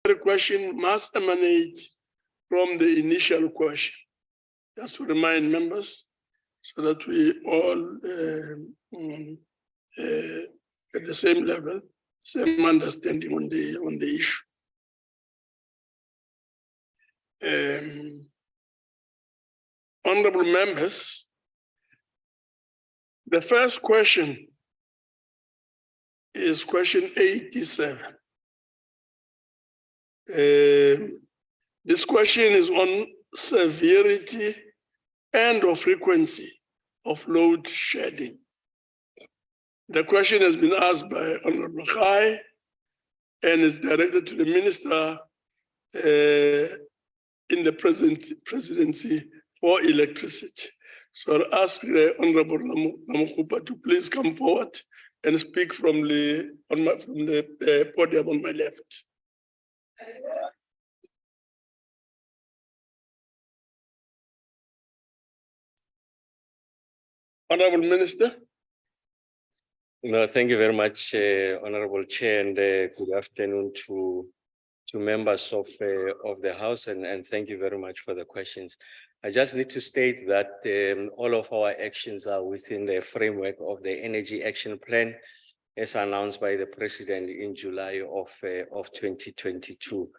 The question must emanate from the initial question. Just to remind members, so that we all at the same level, same understanding on the issue. Honorable members, the first question is question 87. This question is on severity and or frequency of load shedding. The question has been asked by Honorable Khai and is directed to the Minister in the presidency for electricity. So I'll ask the Honorable Namukupa to please come forward and speak from the podium on my left. Honorable Minister. No, thank you very much, Honorable Chair, and good afternoon to members of the House, and thank you very much for the questions. I just need to state that all of our actions are within the framework of the Energy Action Plan, as announced by the President in July of 2022.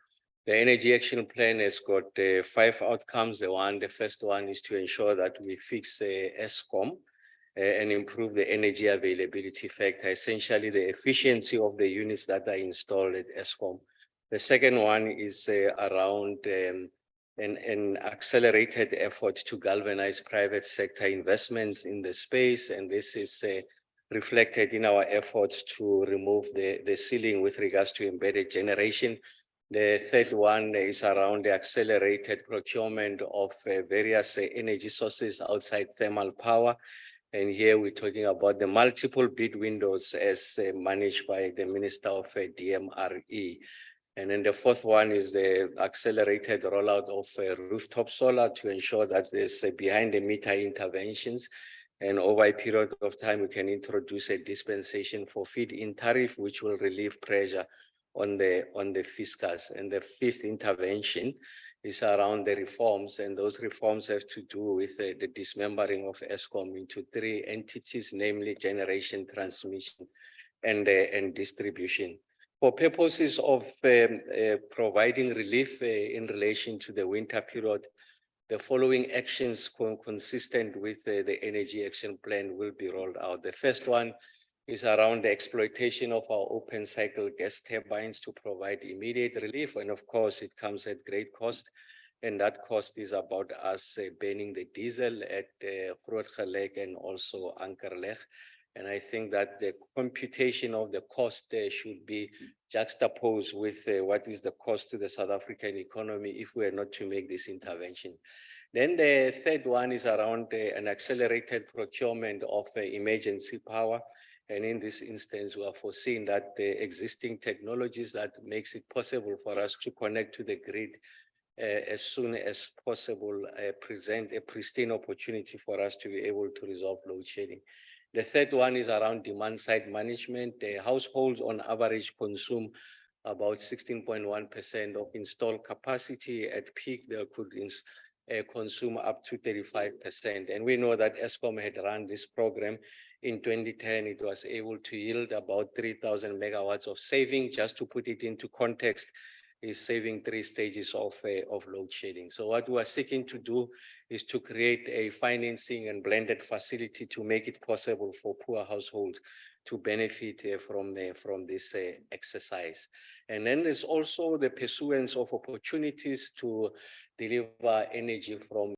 The Energy Action Plan has got 5 outcomes. The first one is to ensure that we fix Eskom and improve the energy availability factor, essentially the efficiency of the units that are installed at Eskom. The second one is around an accelerated effort to galvanize private sector investments in the space, and this is reflected in our efforts to remove the ceiling with regards to embedded generation. The third one is around the accelerated procurement of various energy sources outside thermal power. And here we're talking about the multiple bid windows as managed by the Minister of DMRE. And then the fourth one is the accelerated rollout of rooftop solar to ensure that there's behind the meter interventions. And over a period of time, we can introduce a dispensation for feed-in tariff, which will relieve pressure on the fiscus. And the fifth intervention is around the reforms, and those reforms have to do with the dismembering of Eskom into 3 entities, namely generation, transmission, and distribution. For purposes of providing relief in relation to the winter period, the following actions consistent with the Energy Action Plan will be rolled out. The first one is around the exploitation of our open cycle gas turbines to provide immediate relief. And of course, it comes at great cost. And that cost is about us burning the diesel at Grootgeluk and also Ankerleg. And I think that the computation of the cost should be juxtaposed with what is the cost to the South African economy if we are not to make this intervention. Then the third one is around an accelerated procurement of emergency power. And in this instance, we are foreseeing that the existing technologies that makes it possible for us to connect to the grid as soon as possible present a pristine opportunity for us to be able to resolve load shedding. The third one is around demand side management. Households on average consume about 16.1% of installed capacity. At peak, they could consume up to 35%. And we know that Eskom had run this program. In 2010, it was able to yield about 3,000 megawatts of saving. Just to put it into context, is saving 3 stages of load shedding. So what we are seeking to do is to create a financing and blended facility to make it possible for poor households to benefit from this exercise. And then there's also the pursuance of opportunities to deliver energy from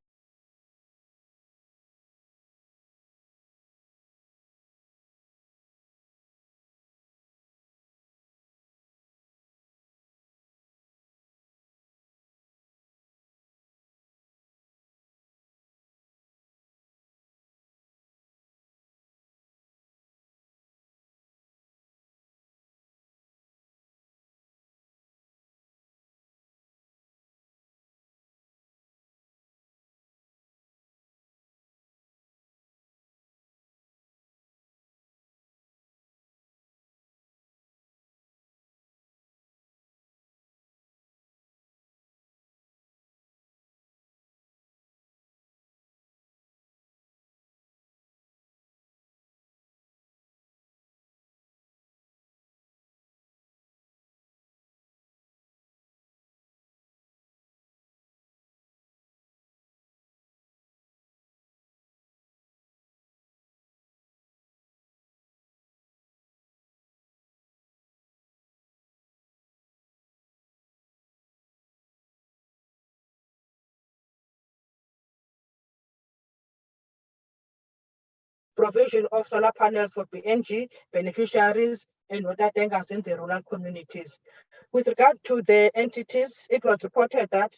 provision of solar panels for PNG beneficiaries and water tankers in the rural communities. With regard to the entities, it was reported that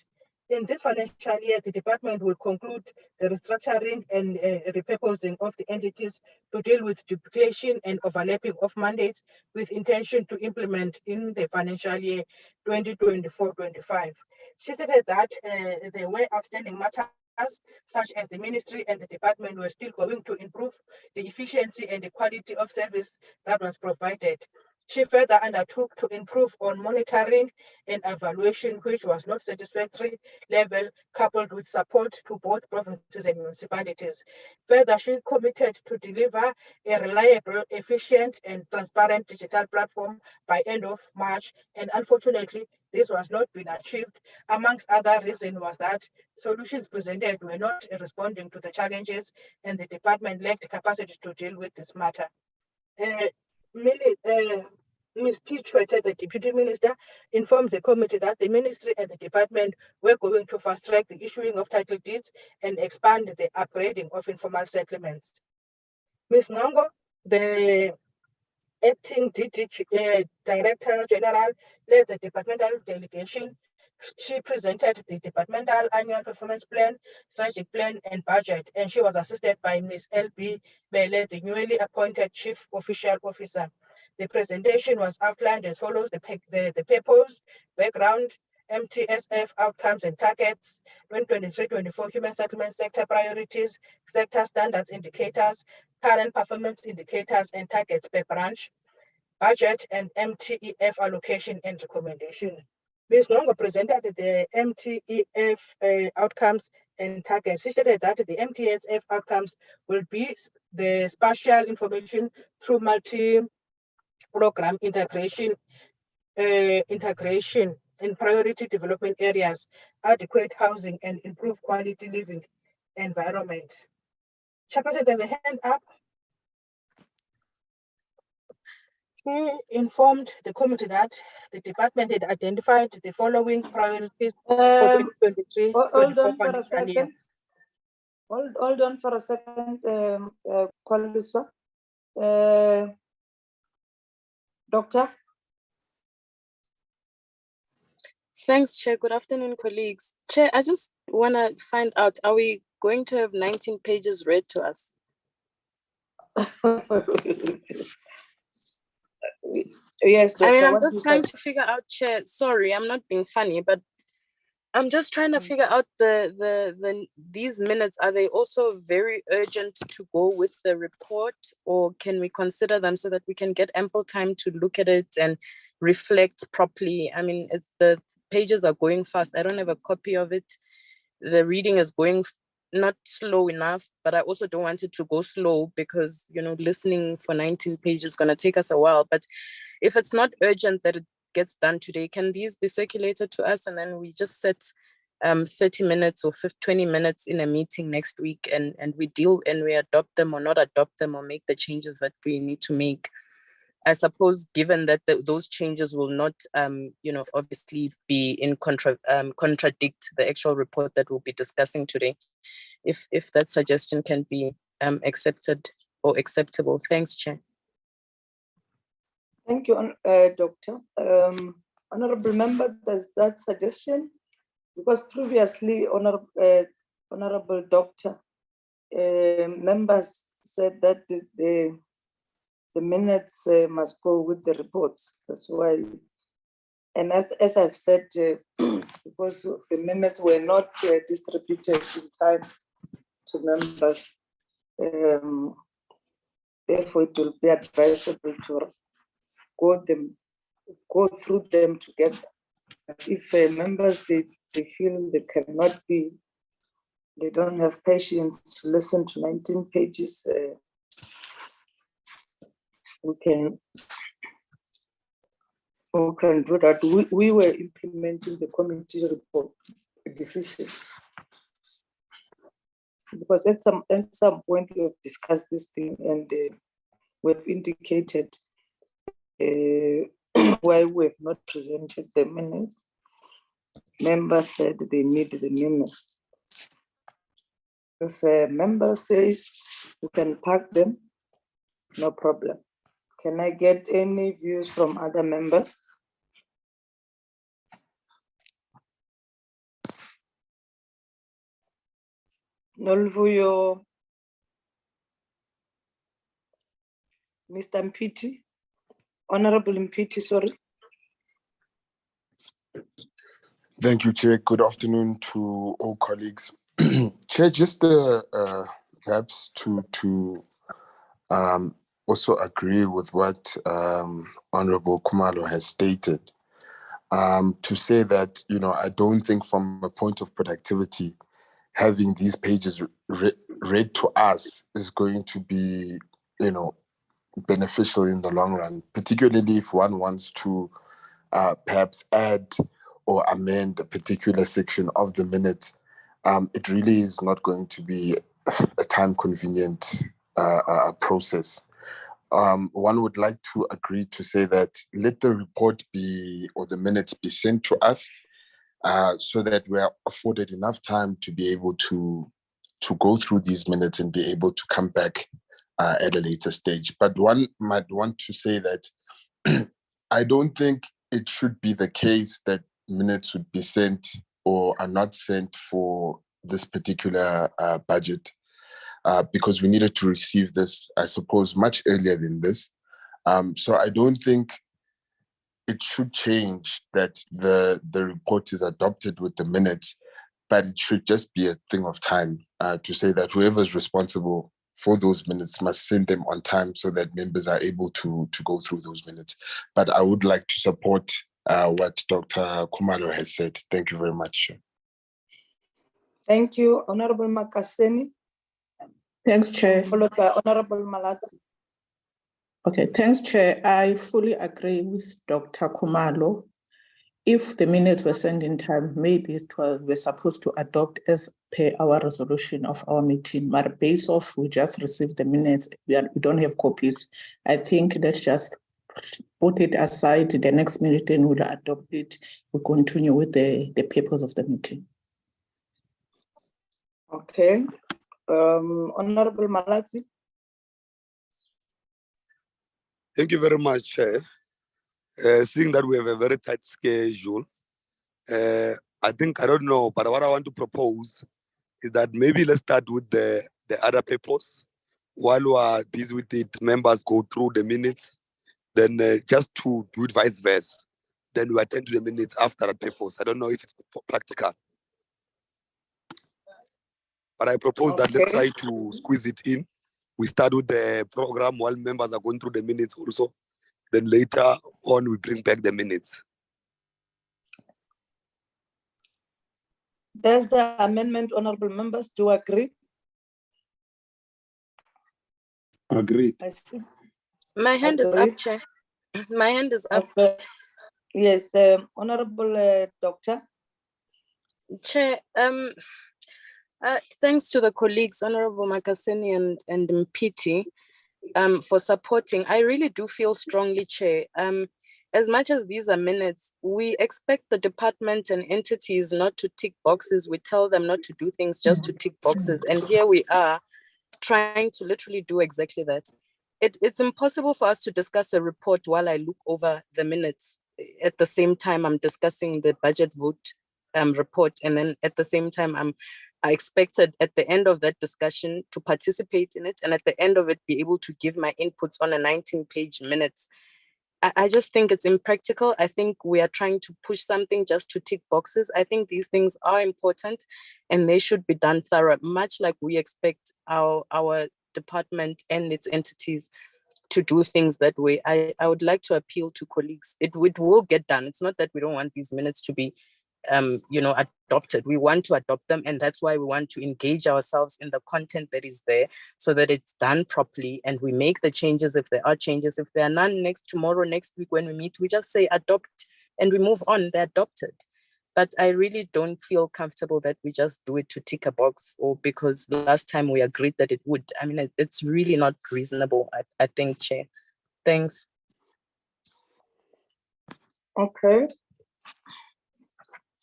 in this financial year, the department will conclude the restructuring and repurposing of the entities to deal with duplication and overlapping of mandates with intention to implement in the financial year 2024-25. She stated that there were outstanding matters such as the ministry and the department were still going to improve the efficiency and the quality of service that was provided. She further undertook to improve on monitoring and evaluation, which was not satisfactory level, coupled with support to both provinces and municipalities. Further, she committed to deliver a reliable, efficient, and transparent digital platform by end of March, and unfortunately, this was not been achieved. Amongst other reasons was that solutions presented were not responding to the challenges, and the department lacked capacity to deal with this matter. Ms. P. Chwete, the Deputy Minister, informed the committee that the ministry and the department were going to fast-track the issuing of title deeds and expand the upgrading of informal settlements. Ms. Nongo, the Acting Director General, led the departmental delegation. She presented the departmental annual performance plan, strategic plan, and budget, and she was assisted by Ms. L.B. Bele, the newly appointed Chief Official Officer. The presentation was outlined as follows: the purpose, background, MTSF outcomes and targets, 2023-24 human settlement sector priorities, sector standards indicators, current performance indicators and targets per branch, budget and MTEF allocation and recommendation. Ms. Nongo presented the MTEF outcomes and targets. She stated that the MTSF outcomes will be the spatial information through multi-program integration in priority development areas, adequate housing, and improved quality living environment. Chairperson, there's a hand up. He informed the committee that the department had identified the following priorities for 2023. Hold on for a second. Hold on for a second, Kwaliswa. Doctor. Thanks, Chair. Good afternoon, colleagues. Chair, I just want to find out, are we going to have 19 pages read to us? Yes, Doctor, I mean, I'm just trying to figure out, Chair, sorry, I'm not being funny, but I'm just trying to figure out these minutes, are they also very urgent to go with the report, or can we consider them so that we can get ample time to look at it and reflect properly? I mean, the pages are going fast. I don't have a copy of it. The reading is going not slow enough, but I also don't want it to go slow because, you know, listening for 19 pages is going to take us a while. But if it's not urgent that it gets done today, can these be circulated to us and then we just set 30 minutes or 20 minutes in a meeting next week and we deal and we adopt them or not adopt them or make the changes that we need to make? I suppose, given that those changes will not, you know, obviously be in contradict the actual report that we'll be discussing today, if that suggestion can be accepted or acceptable. Thanks, Chair. Thank you, Doctor. Honorable member, does that suggestion? Because previously, Honorable Doctor, members said that the minutes must go with the reports. That's why, and as I've said, because the minutes were not distributed in time to members, therefore it will be advisable to go through them together. If members they feel they cannot be, they don't have patience to listen to 19 pages, we can do that. We were implementing the committee report decision because at some point we have discussed this thing and we've indicated why we have not presented the minutes. Members said they need the minutes. If a member says we can pack them, no problem. Can I get any views from other members? Noluvuyo, Mr. Mpiti, Honorable Mpiti, sorry. Thank you, Chair. Good afternoon to all colleagues. Chair, just perhaps to also agree with what Honorable Kumalo has stated. To say that, I don't think from a point of productivity, having these pages read to us is going to be, beneficial in the long run, particularly if one wants to perhaps add or amend a particular section of the minutes. It really is not going to be a time convenient process. One would like to agree to say that let the report be, or the minutes be sent to us so that we are afforded enough time to be able to go through these minutes and be able to come back at a later stage. But one might want to say that I don't think it should be the case that minutes would be sent or are not sent for this particular budget because we needed to receive this, I suppose, much earlier than this. So I don't think it should change that the report is adopted with the minutes, but it should just be a thing of time to say that whoever is responsible for those minutes must send them on time so that members are able to go through those minutes. But I would like to support what Dr. Kumalo has said. Thank you very much. Thank you, Honorable Makaseni, Thanks, Chair. followed by Honorable Malatsi. Okay, thanks, Chair. I fully agree with Dr. Kumalo. If the minutes were sent in time, maybe we're supposed to adopt as per our resolution of our meeting. But based off, we just received the minutes, we don't have copies. I think let's just put it aside. The next meeting we'll adopt it. We'll continue with the papers of the meeting. Okay, Honorable Malatsi. Thank you very much, Chair. Seeing that we have a very tight schedule, I think, I don't know, but what I want to propose is that maybe let's start with the other papers. While we are busy with it, members go through the minutes, then just to do it vice versa. Then we attend to the minutes after the papers. I don't know if it's practical. But I propose that let's try to squeeze it in. We start with the program while members are going through the minutes also. Then later on, we bring back the minutes. There's the amendment, honorable members. Do you agree? Agreed. I see. My hand is up, Agreed. Chair. My hand is up. Okay. Yes, Honorable Doctor. Chair, thanks to the colleagues, Honorable Makaseni and Mpiti, for supporting. I really do feel strongly, Chair. As much as these are minutes, we expect the department and entities not to tick boxes. We tell them not to do things just to tick boxes. And here we are trying to literally do exactly that. It's impossible for us to discuss a report while I look over the minutes. At the same time, I'm discussing the budget vote report. And then at the same time, I expected at the end of that discussion to participate in it. And at the end of it, be able to give my inputs on a 19-page minutes. I just think it's impractical. I think we are trying to push something just to tick boxes. I think these things are important and they should be done thorough, much like we expect our department and its entities to do things that way. I would like to appeal to colleagues. It will get done. It's not that we don't want these minutes to be adopted. We want to adopt them, and that's why we want to engage ourselves in the content that is there so that it's done properly and we make the changes if there are changes. If there are none, next week when we meet, we just say adopt and we move on. They're adopted. But I really don't feel comfortable that we just do it to tick a box or because last time we agreed that it would. I mean, it's really not reasonable, I think, Chair. Thanks. Okay.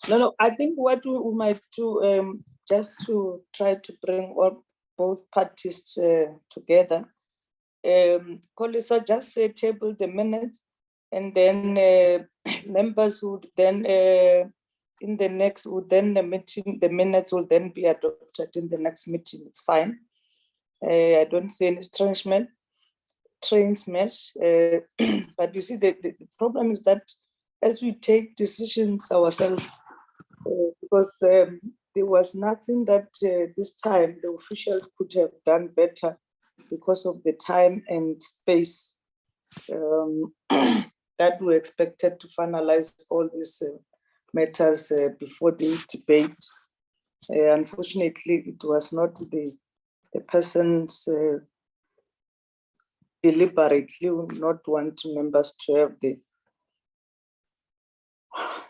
No, I think what we might do, just to try to bring both parties together. Koliso just table the minutes, and then members would then in the next would then the minutes will then be adopted in the next meeting. It's fine. I don't see any trains mesh. But you see, the problem is that as we take decisions ourselves, because there was nothing that this time the officials could have done better because of the time and space that we expected to finalize all these matters before the debate. Unfortunately, it was not the persons deliberately not want members to have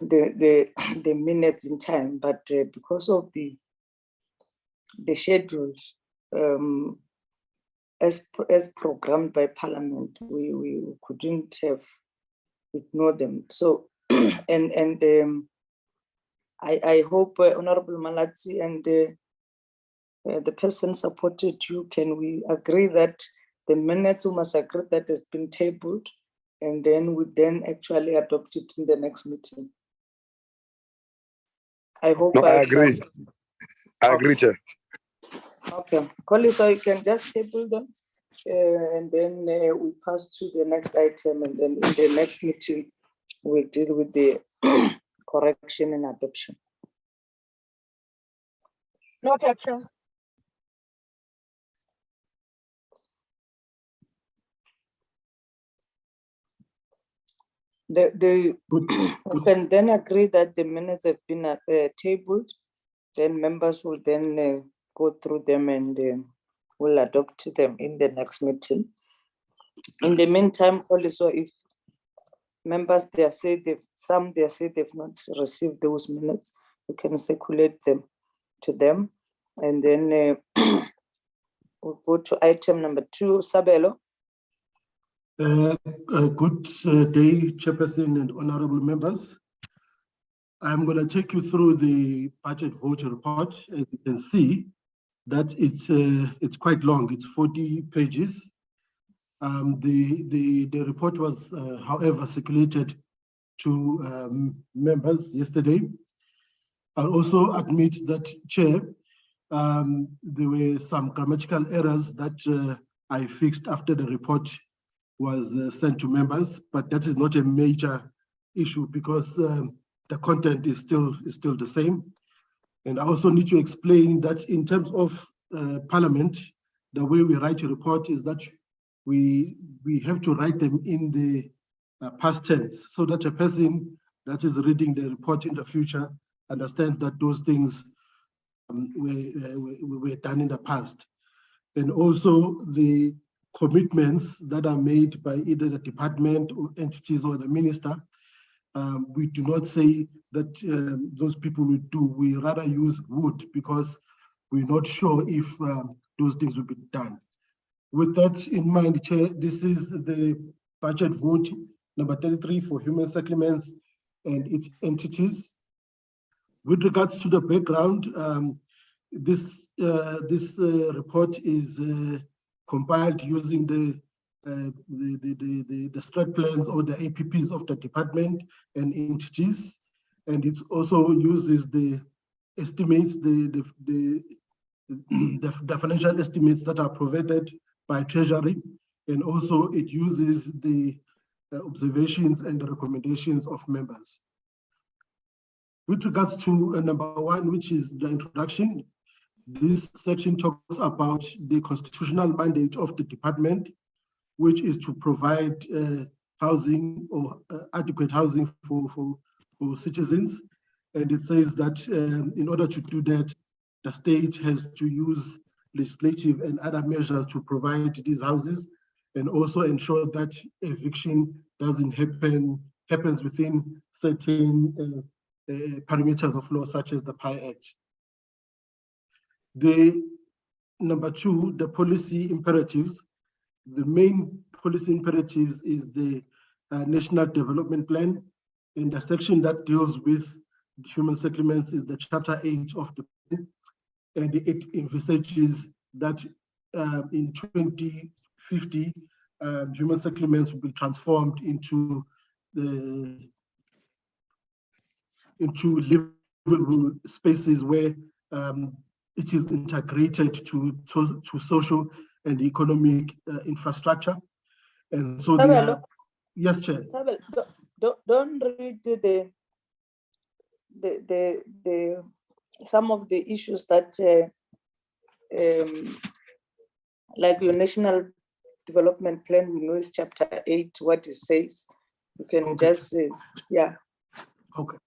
the minutes in time, but because of the schedules as programmed by Parliament, we couldn't have ignored them. So I hope Honorable Malatsi and the person supported you. Can we agree that the minutes, we must agree that has been tabled, and then we then actually adopt it in the next meeting? I hope. No, I agree. I agree, Chair. Okay, Colleague, so you can just table them, and then we pass to the next item, and then in the next meeting we'll deal with the correction and adoption. Not action. We can then agree that the minutes have been tabled, then members will then go through them and will adopt them in the next meeting. In the meantime, also, if members they say they've not received those minutes, you can circulate them to them, and then we'll go to item number 2, Sabelo. Good day, Chairperson and honorable members. I'm going to take you through the budget vote report. As you can see, that it's quite long. It's 40 pages. The report was, however, circulated to members yesterday. I'll also admit that, Chair, there were some grammatical errors that I fixed after the report was sent to members, but that is not a major issue because the content is still the same. And I also need to explain that in terms of Parliament, the way we write a report is that we have to write them in the past tense so that a person that is reading the report in the future understands that those things were done in the past. And also the commitments that are made by either the department or entities or the minister, we do not say that those people will do. We rather use would because we're not sure if those things will be done. With that in mind, Chair, this is the budget vote number 33 for human settlements and its entities. With regards to the background, this report is compiled using the strat plans or the APPs of the department and entities, and it also uses the estimates, the financial estimates that are provided by Treasury, and also it uses the observations and the recommendations of members. With regards to number 1, which is the introduction, this section talks about the constitutional mandate of the department, which is to provide housing or adequate housing for citizens. And it says that in order to do that, the state has to use legislative and other measures to provide these houses, and also ensure that eviction doesn't happens within certain parameters of law, such as the PI Act. The number 2, the policy imperatives. The main policy imperatives is the National Development Plan, and the section that deals with human settlements is the Chapter 8 of the plan, and it envisages that in 2050, human settlements will be transformed into livable spaces where it is integrated to social and economic infrastructure. And so they are, yes, Chair. Sabelo, don't read the some of the issues that like your national development plan, we know it's chapter 8, what it says. You can Okay. just yeah. Okay.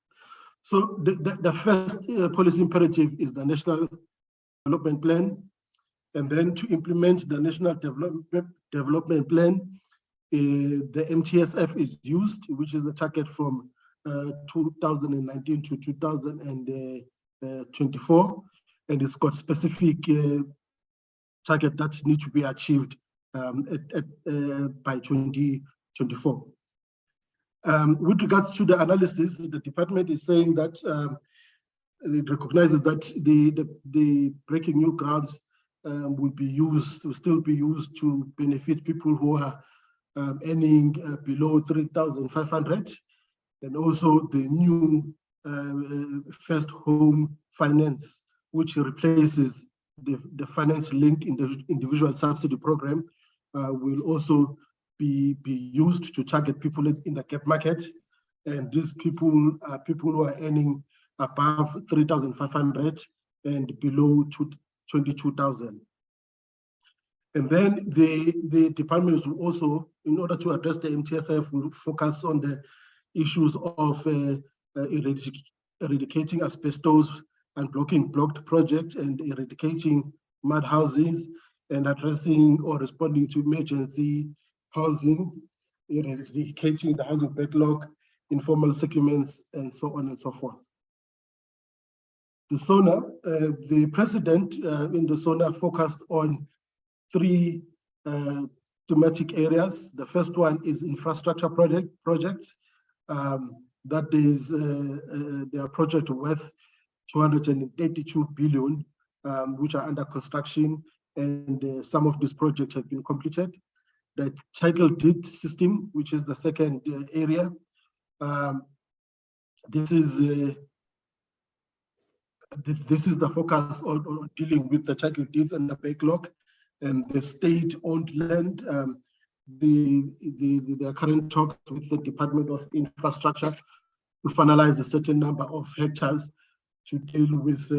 So the first policy imperative is the National Development Plan. And then to implement the National Development Plan, the MTSF is used, which is the target from 2019 to 2024. And it's got specific target that need to be achieved by 2024. With regards to the analysis, the department is saying that it recognizes that the breaking new grounds will still be used to benefit people who are earning below 3,500, and also the new first home finance, which replaces the finance link in the individual subsidy program, will also be used to target people in the gap market. And these people are people who are earning above 3,500 and below 22,000. And then the departments will also, in order to address the MTSF, will focus on the issues of eradicating asbestos and blocked projects and eradicating mud houses and addressing or responding to emergency housing, eradicating the housing backlog, informal settlements, and so on and so forth. The SONA, the president in the SONA focused on 3 thematic areas. The first one is infrastructure projects. That is their project worth 232 billion, which are under construction, and some of these projects have been completed. The title deed system, which is the second area. This is the focus on dealing with the title deeds and the backlog and the state-owned land. The current talks with the Department of Infrastructure to finalize a certain number of hectares to deal with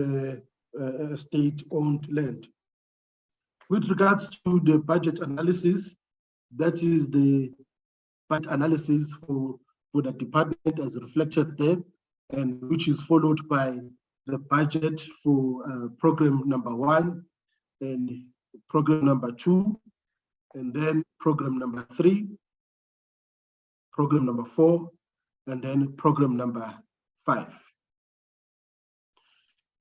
state-owned land. With regards to the budget analysis, that is the budget analysis for the department as reflected there, and which is followed by the budget for program number 1 and program number 2, and then program number 3, program number 4, and then program number 5.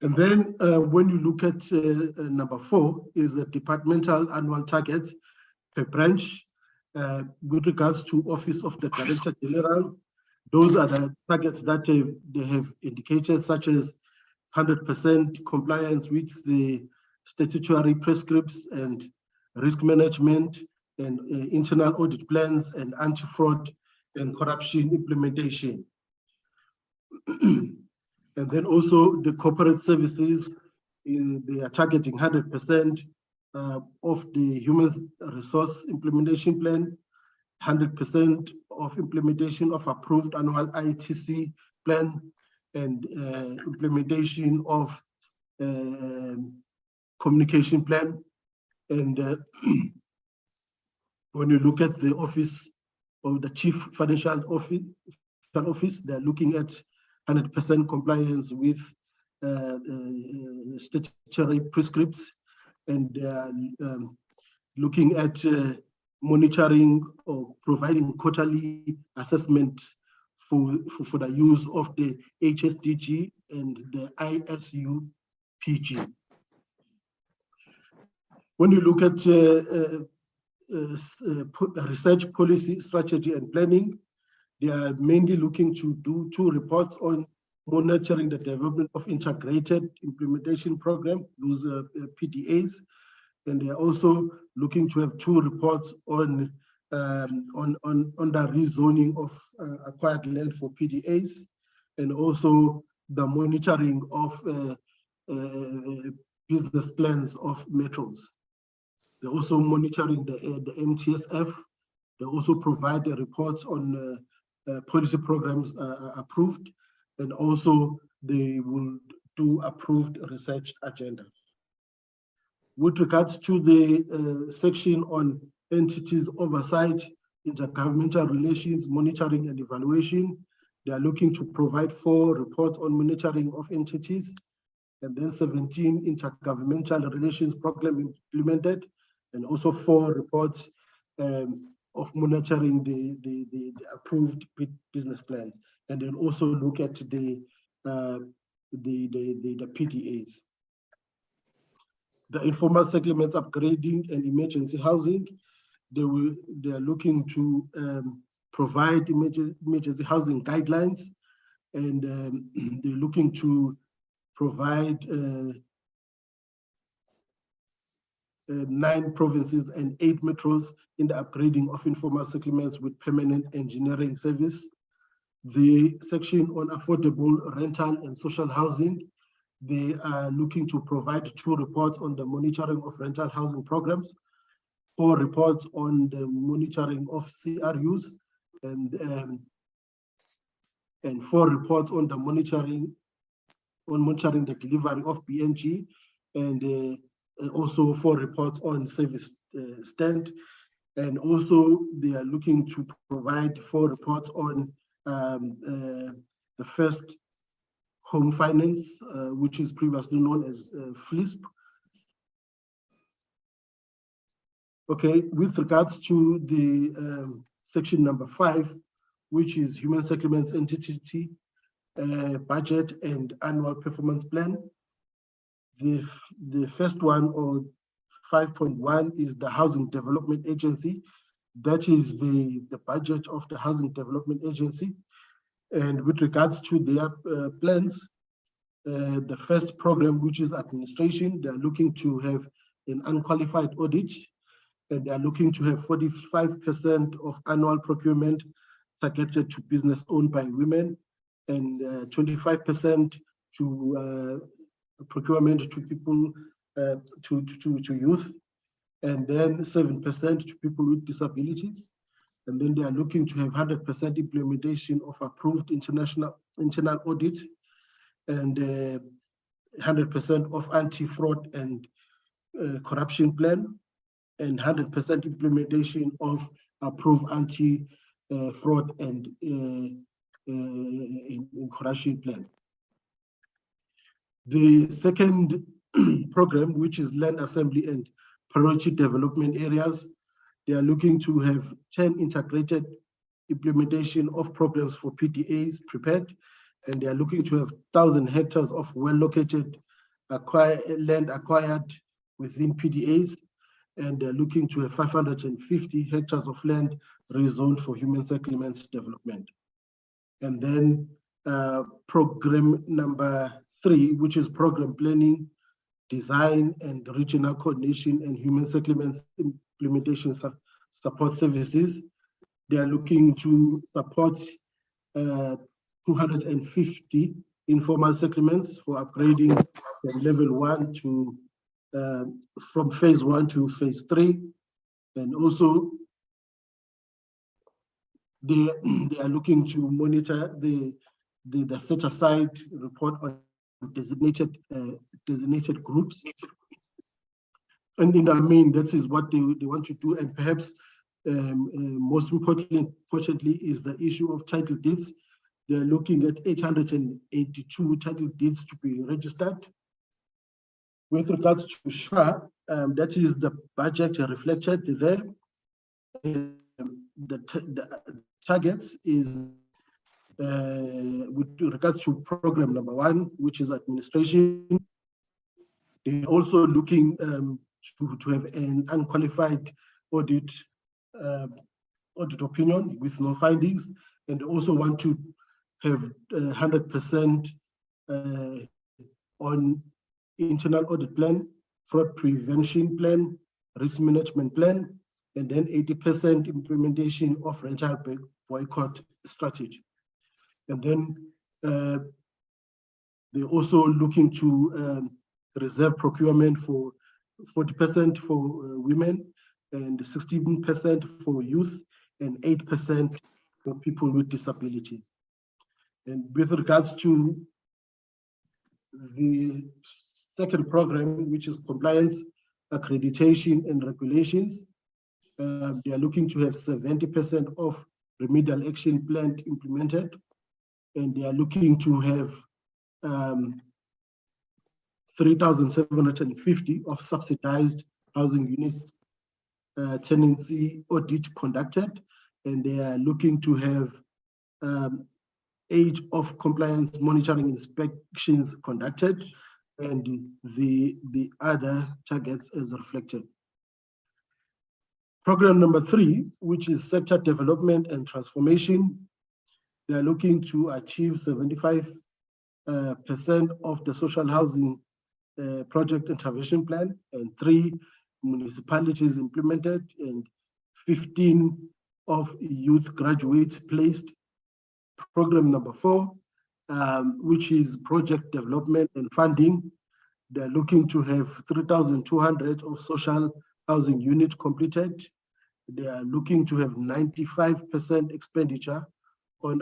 And then when you look at number 4 is the departmental annual targets per branch. With regards to Office of the Director General, those are the targets that they have indicated, such as 100% compliance with the statutory prescripts and risk management and internal audit plans and anti-fraud and corruption implementation. And then also the corporate services, they are targeting 100% of the human resource implementation plan, 100% of implementation of approved annual ITC plan, and implementation of communication plan. And when you look at the office of the Chief Financial Office, they're looking at 100% compliance with statutory prescripts, and looking at monitoring or providing quarterly assessment for the use of the HSDG and the ISUPG. When you look at research policy, strategy, and planning, they are mainly looking to do 2 reports on monitoring the development of integrated implementation program, those PDAs, And they're also looking to have 2 reports on the rezoning of acquired land for PDAs, and also the monitoring of business plans of metros. They're also monitoring the MTSF. They also provide the reports on policy programs approved, and also they will do approved research agendas. With regards to the section on entities oversight, intergovernmental relations, monitoring and evaluation, they are looking to provide 4 reports on monitoring of entities, and then 17 intergovernmental relations program implemented, and also 4 reports of monitoring the approved business plans, and then also look at the PDAs. The informal settlements upgrading and emergency housing, they are looking to provide emergency housing guidelines, and they're looking to provide 9 provinces and 8 metros in the upgrading of informal settlements with permanent engineering service. The section on affordable rental and social housing, they are looking to provide 2 reports on the monitoring of rental housing programs, 4 reports on the monitoring of CRUs, and 4 reports on the monitoring the delivery of BNG, and also 4 reports on service stand. And also they are looking to provide 4 reports on the first home finance, which is previously known as FLISP. Okay, with regards to the section number 5, which is human settlements entity, budget and annual performance plan. The first one, or 5.1, is the Housing Development Agency. That is the budget of the Housing Development Agency. And with regards to their plans, the first program, which is administration, they're looking to have an unqualified audit, and they're looking to have 45% of annual procurement targeted to business owned by women, and 25% to procurement to people, to youth, and then 7% to people with disabilities. And then they are looking to have 100% implementation of approved internal audit, and 100% of anti-fraud and corruption plan, and 100% implementation of approved anti-fraud and corruption plan. The second program, which is land assembly and priority development areas, they are looking to have 10 integrated implementation of programs for PDAs prepared, and they are looking to have 1,000 hectares of well-located land acquired within PDAs, and they're looking to have 550 hectares of land rezoned for human settlements development. And then program number 3, which is program planning, design and regional coordination and human settlements implementation support services. They are looking to support 250 informal settlements for upgrading from level 1 to from phase 1 to phase 3, and also they are looking to monitor the set aside report on designated groups. And in the main, that is what they want to do. And perhaps most importantly is the issue of title deeds. They're looking at 882 title deeds to be registered. With regards to SHA, that is the budget reflected there. The targets is with regards to program number 1, which is administration. They're also looking to have an unqualified audit opinion with no findings, and they also want to have 100% on internal audit plan fraud prevention plan, risk management plan, and then 80% implementation of rental boycott strategy. And then they're also looking to reserve procurement for 40% for women and 16% for youth and 8% for people with disabilities. And with regards to the second program, which is compliance, accreditation, and regulations, they are looking to have 70% of remedial action plan implemented, and they are looking to have 3,750 of subsidized housing units tenancy audit conducted, and they are looking to have 8 of compliance monitoring inspections conducted, and the other targets as reflected. Program number 3, which is sector development and transformation, they are looking to achieve 75% of the social housing project intervention plan, and 3 municipalities implemented, and 15 of youth graduates placed. Program number 4, which is project development and funding, they're looking to have 3,200 of social housing units completed. They are looking to have 95% expenditure on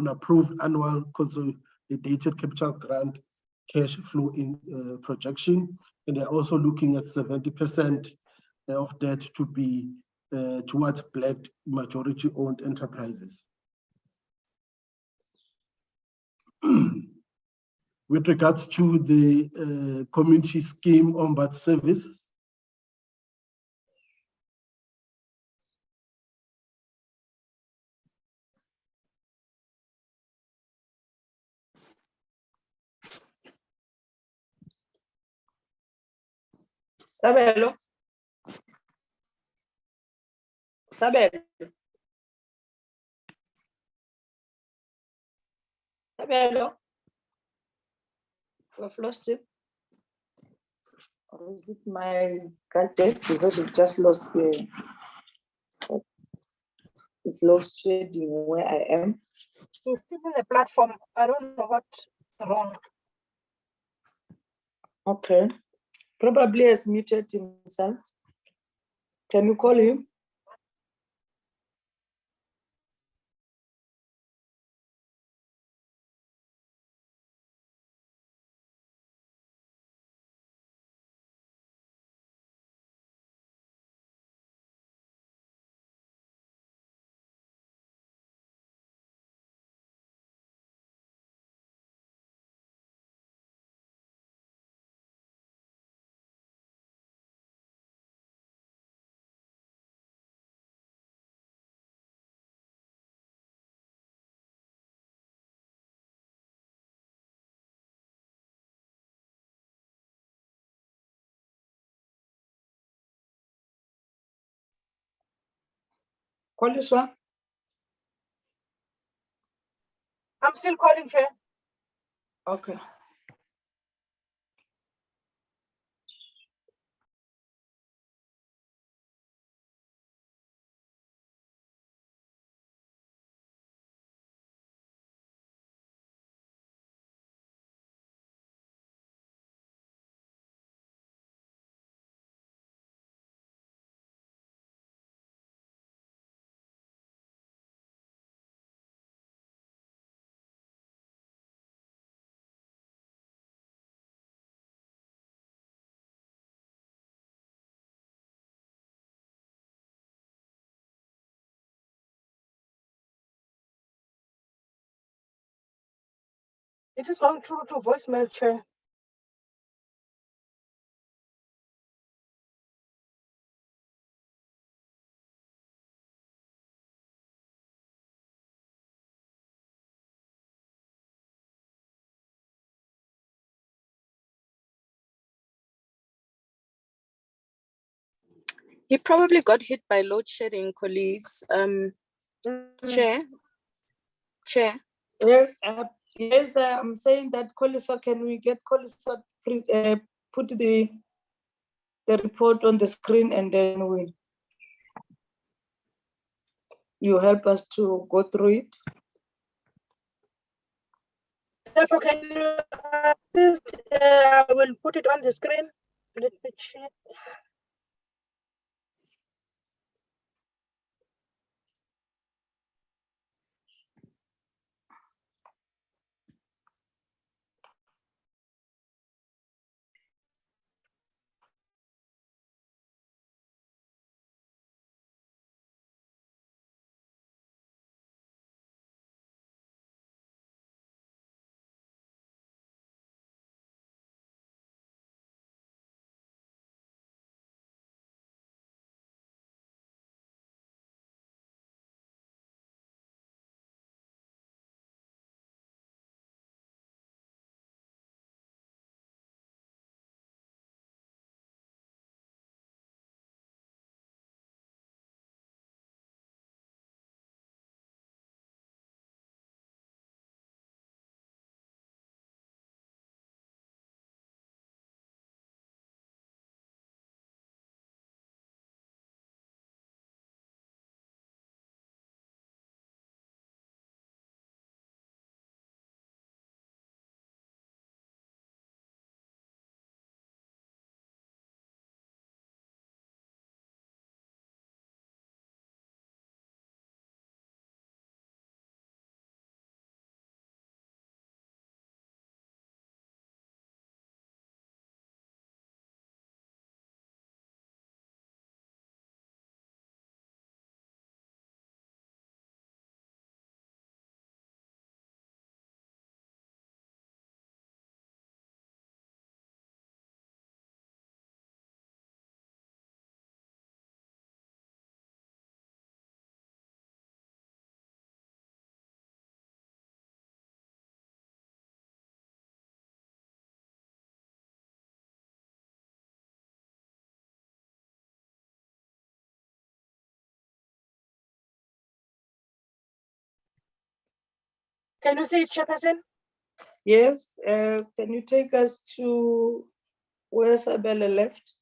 approved annual consolidated capital grant cash flow in projection, and they're also looking at 70% of that to be towards Black majority-owned enterprises. With regards to the community scheme ombud service, Sabelo. Sabelo. Sabelo. We've lost it. Or is it my gadget? Because we just lost the. It's lost shading where I am. He's still in the platform. I don't know what's wrong. Okay. Probably has muted himself. Can you call him? Call this one. I'm still calling, Chair. Okay. It is going through to voicemail, Chair. He probably got hit by load shedding, colleagues. Chair. Yes, yes. I'm saying that Koliswa, can we get Koliswa put the the report on the screen and then you help us to go through it. Therefore, can you assist? I will put it on the screen. Let me check. Can you see it, Chairperson? Yes, can you take us to where Sabella left?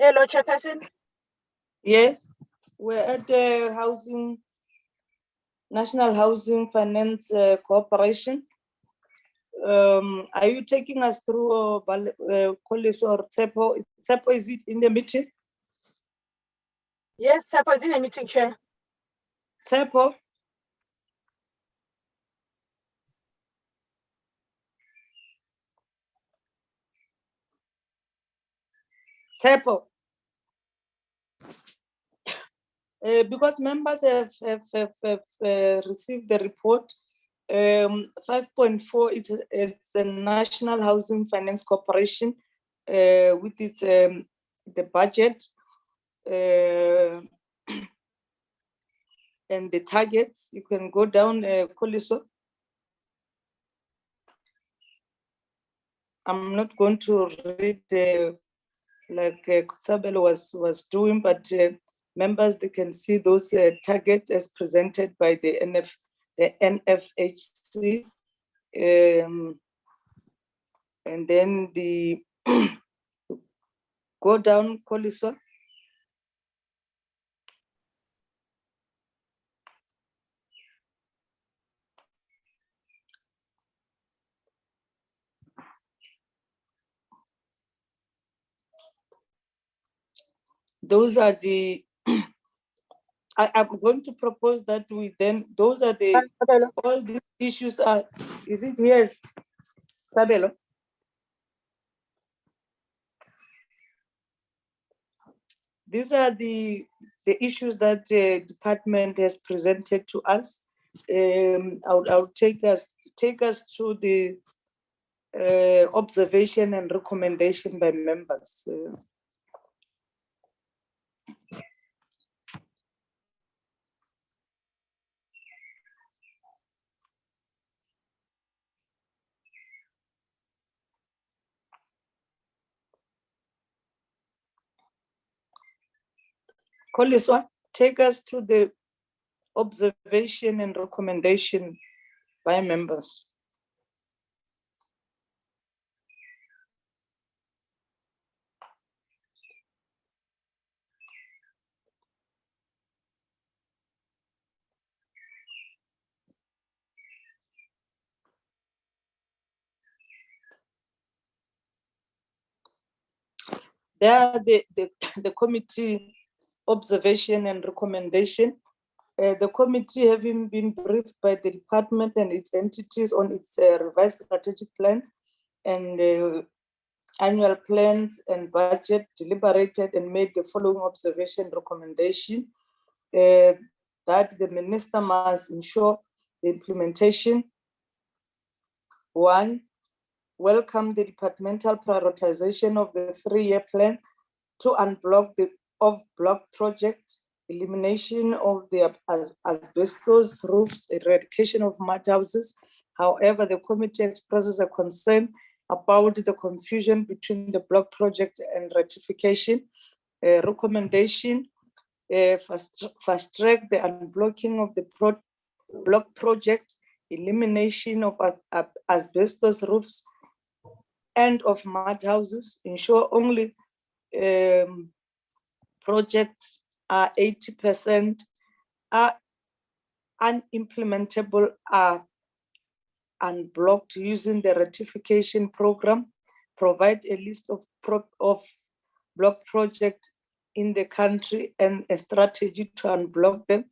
Hello, Chairperson. Yes, we're at the National Housing Finance Corporation. Are you taking us through Kolisi or Tsepo? Tsepo, is it in the meeting? Yes, Tsepo is in a meeting, Chair. Tsepo? Tsepo? Because members have received the report, 5.4, it's the National Housing Finance Corporation with its the budget and the targets. You can go down, Koliso. I'm not going to read like Sabelo was doing, but members, they can see those targets as presented by the NFHC. And then the go down, Koliso. Those are the, I'm going to propose that we then, those are the, all these issues are, is it here, Sabelo? These are the issues that the department has presented to us. I'll take us to the observation and recommendation by members. Koliswa, take us to the observation and recommendation by members. There, the committee observation and recommendation. The committee, having been briefed by the department and its entities on its revised strategic plans and annual plans and budget, deliberated and made the following observation recommendation that the minister must ensure the implementation. 1, welcome the departmental prioritization of the 3-year plan to unblock the off-block project, elimination of the asbestos roofs, eradication of mud houses. However, the committee expresses a concern about the confusion between the block project and ratification. Recommendation, fast track the unblocking of the block project, elimination of asbestos roofs and of mud houses, ensure only projects are 80% are unimplementable, are unblocked using the ratification program, provide a list of block projects in the country and a strategy to unblock them.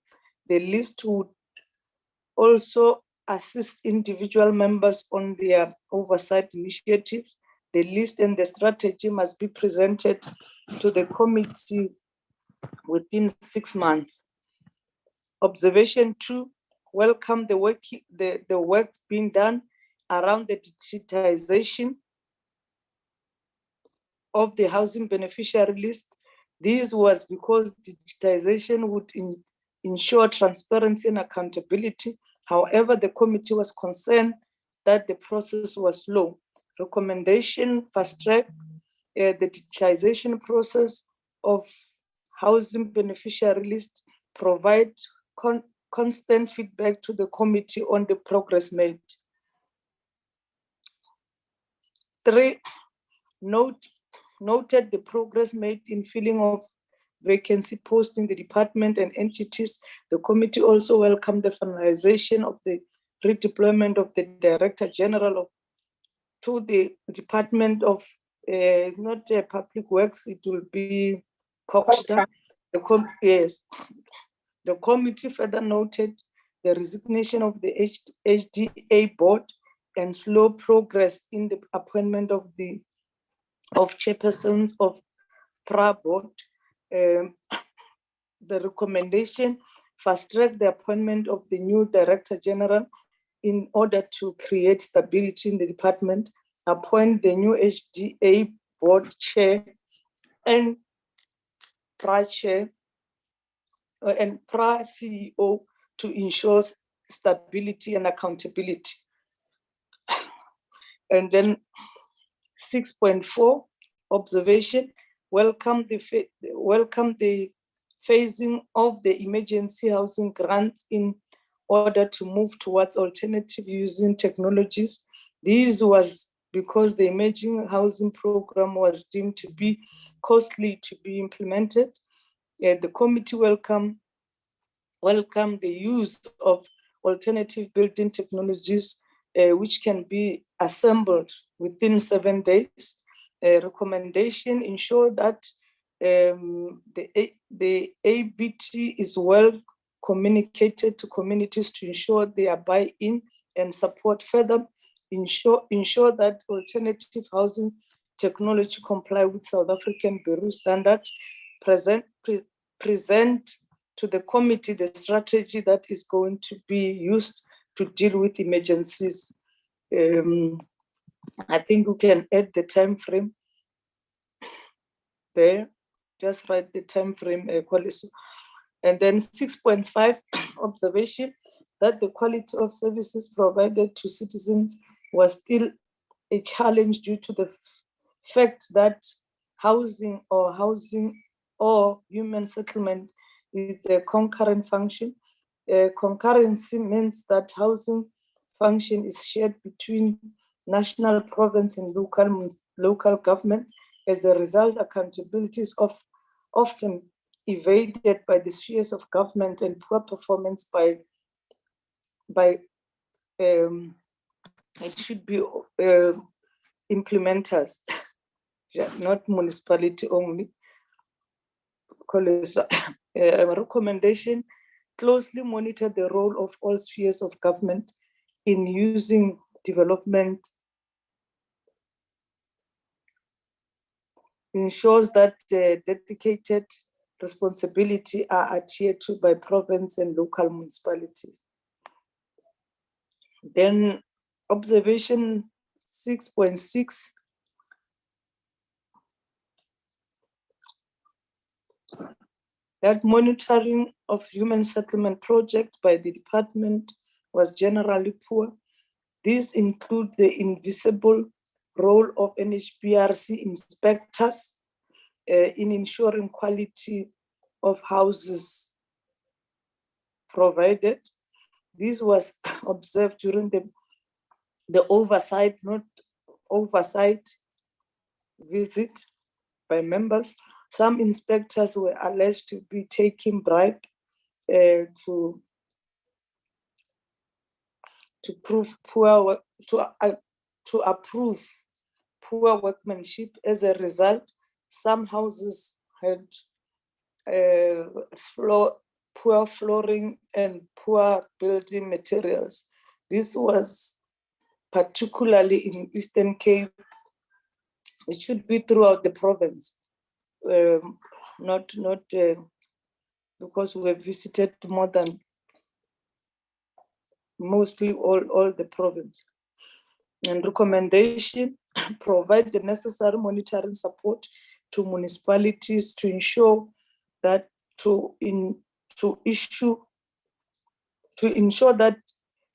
The list would also assist individual members on their oversight initiatives. The list and the strategy must be presented to the committee within 6 months. Observation 2, welcome the work being done around the digitization of the housing beneficiary list. This was because digitization would ensure transparency and accountability. However, the committee was concerned that the process was slow. Recommendation, fast track the digitization process of housing beneficiary list, provide constant feedback to the committee on the progress made. 3, noted the progress made in filling of vacancy posts in the department and entities. The committee also welcomed the finalization of the redeployment of the Director General to the Department of not Public Works, it will be Coxta. Yes. The committee further noted the resignation of the HDA board and slow progress in the appointment of chairpersons of PRA board. The recommendation, fast track the appointment of the new Director General in order to create stability in the department, appoint the new HDA board chair and PRA chair and PRA CEO to ensure stability and accountability. And then 6.4, observation, welcome the phasing of the emergency housing grants in order to move towards alternative using technologies. This was because the emerging housing program was deemed to be costly to be implemented. The committee welcome the use of alternative building technologies which can be assembled within 7 days. Recommendation, ensure that the ABT is well communicated to communities to ensure their buy-in and support. Further, ensure that alternative housing technology comply with South African Bureau standards. Present to the committee the strategy that is going to be used to deal with emergencies. I think we can add the time frame there. Just write the time frame, quality. And then 6.5 observation that the quality of services provided to citizens was still a challenge due to the fact that housing or human settlement is a concurrent function. Concurrency means that housing function is shared between national, province, and local government. As a result, accountabilities often evaded by the spheres of government and poor performance by it should be implementers, not municipality only. A recommendation: closely monitor the role of all spheres of government in using development. Ensures that the dedicated responsibility are adhered to by province and local municipalities. Then observation 6.6. That monitoring of human settlement project by the department was generally poor. These include the invisible role of NHBRC inspectors in ensuring quality of houses provided. This was observed during the oversight visit by members. Some inspectors were alleged to be taking bribe to approve poor workmanship. As a result, some houses had poor flooring and poor building materials. This was particularly in Eastern Cape. It should be throughout the province, not because we have visited more than mostly all the province. And recommendation: provide the necessary monitoring support to municipalities to ensure that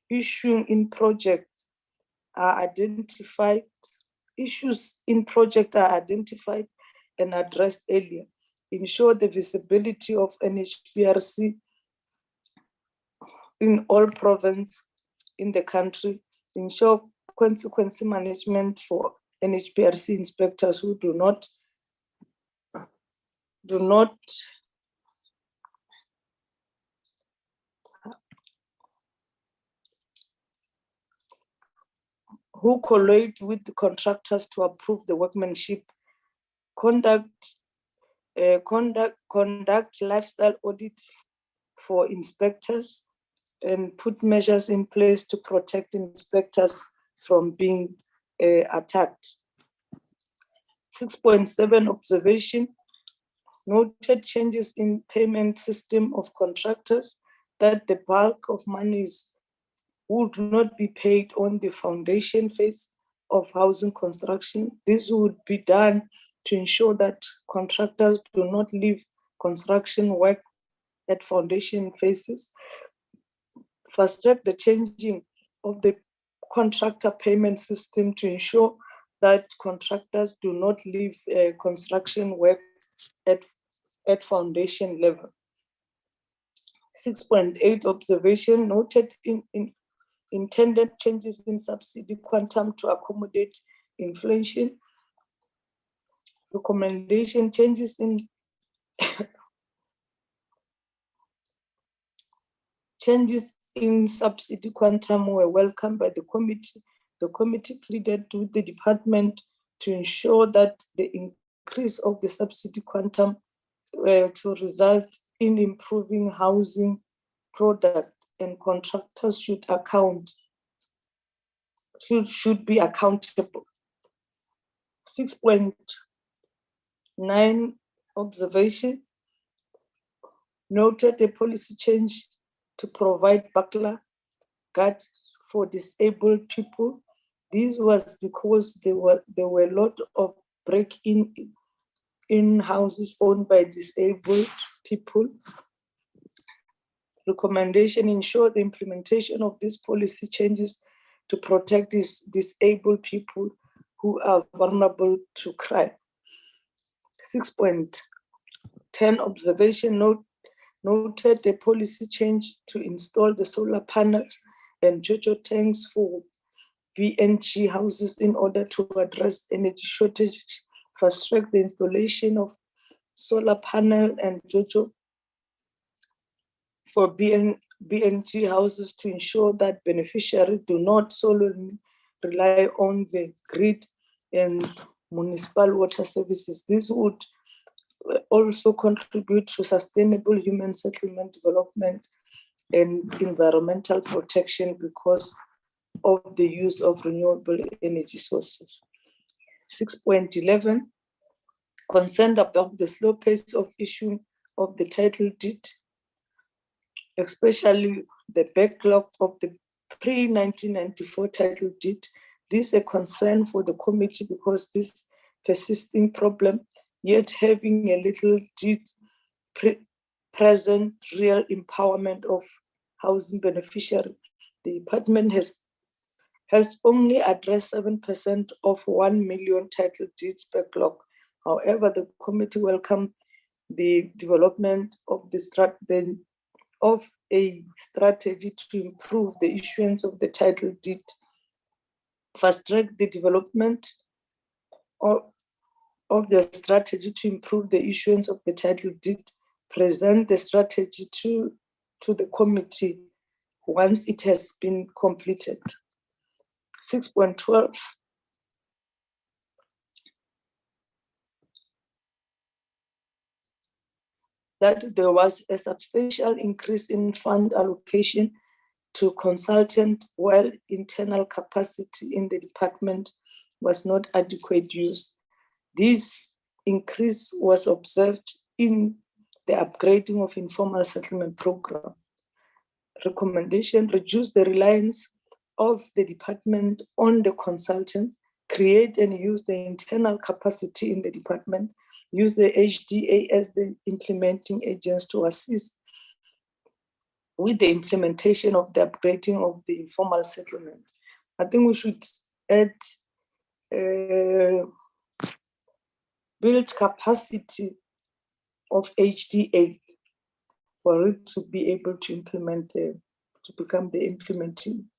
issues in project are identified and addressed earlier. Ensure the visibility of NHBRC in all provinces in the country. Ensure consequence management for NHBRC inspectors who do not who collate with the contractors to approve the workmanship. Conduct lifestyle audit for inspectors and put measures in place to protect inspectors from being attacked. 6.7 observation: noted changes in payment system of contractors, that the bulk of monies would not be paid on the foundation phase of housing construction. This would be done to ensure that contractors do not leave construction work at foundation phases. Fast track the changing of the contractor payment system to ensure that contractors do not leave construction work at foundation level. 6.8 observation: noted in intended changes in subsidy quantum to accommodate inflation. Recommendation: changes in subsidy quantum were welcomed by the committee. The committee pleaded with the department to ensure that the increase of the subsidy quantum to result in improving housing product, and contractors should be accountable. 6.9 observation: noted a policy change to provide buckler guards for disabled people. This was because there were a lot of break-in in houses owned by disabled people. Recommendation: ensure the implementation of these policy changes to protect these disabled people who are vulnerable to crime. 6.10 observation noted the policy change to install the solar panels and JoJo tanks for BNG houses in order to address energy shortage, fast track the installation of solar panel and JoJo for BNG houses to ensure that beneficiaries do not solely rely on the grid and municipal water services. This would also contribute to sustainable human settlement development and environmental protection because of the use of renewable energy sources. 6.11, concerned about the slow pace of issuing of the title deed, especially the backlog of the pre-1994 title deed. This is a concern for the committee because this persisting problem, yet having a little deed present real empowerment of housing beneficiaries. The department has only addressed 7% of 1 million title deeds backlog. However, the committee welcomed the development of a strategy to improve the issuance of the title deed, fast track the development of the strategy to improve the issuance of the title deed, present the strategy to the committee once it has been completed. 6.12, that there was a substantial increase in fund allocation to consultant while internal capacity in the department was not adequate use. This increase was observed in the upgrading of informal settlement program. Recommendation: reduce the reliance of the department on the consultants, create and use the internal capacity in the department, use the HDA as the implementing agents to assist with the implementation of the upgrading of the informal settlement. I think we should add build capacity of HDA for it to be able to implement, to become the implementing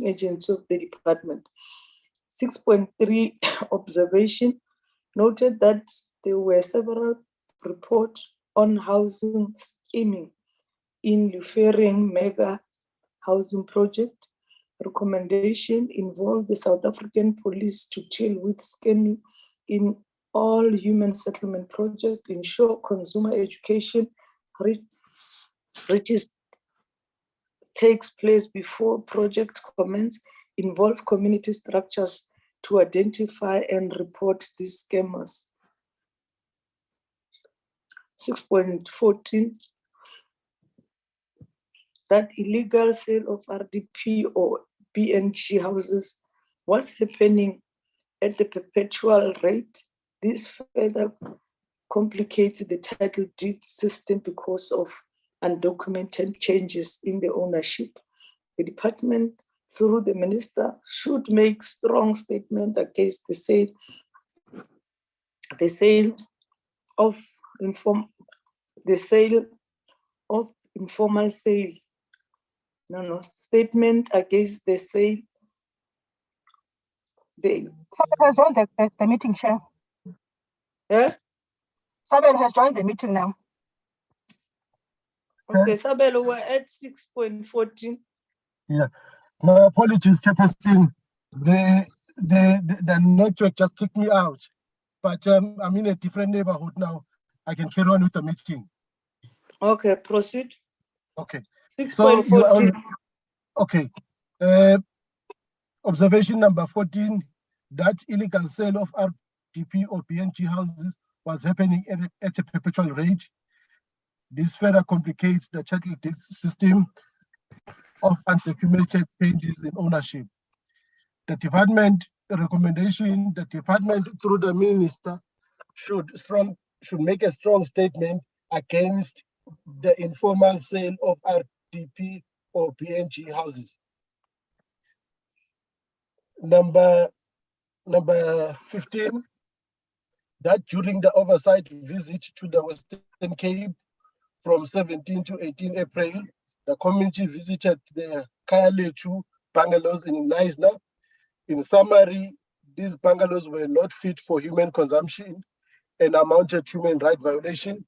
agents of the department. 6.3 observation noted that there were several reports on housing scheming in Lufering mega housing project. Recommendation: involve the South African police to deal with scheming in all human settlement projects, ensure consumer education takes place before project commence, involve community structures to identify and report these scammers. 6.14, that illegal sale of RDP or BNG houses was happening at the perpetual rate. This further complicates the title deed system because of undocumented changes in the ownership. The department, through the minister, should make strong statement against the sale of informal sale. Statement against the sale. Sabel has joined the meeting, Chair. Yeah? Sabel has joined the meeting now. Okay, Sabelo, we're at 6.14. Yeah, my apologies, Chairperson. The network just kicked me out, but I'm in a different neighborhood now. I can carry on with the meeting. Okay, proceed. Okay. 6.14. Okay. Observation number 14, that illegal sale of RDP or BNG houses was happening at a perpetual rate. This further complicates the title deed system of undocumented changes in ownership. The department recommendation, the department through the minister should make a strong statement against the informal sale of RDP or PNG houses. Number 15, that during the oversight visit to the Western Cape from 17 to 18 April, the committee visited the Khayelitsha bungalows in Knysna. In summary, these bungalows were not fit for human consumption and amounted to human rights violation.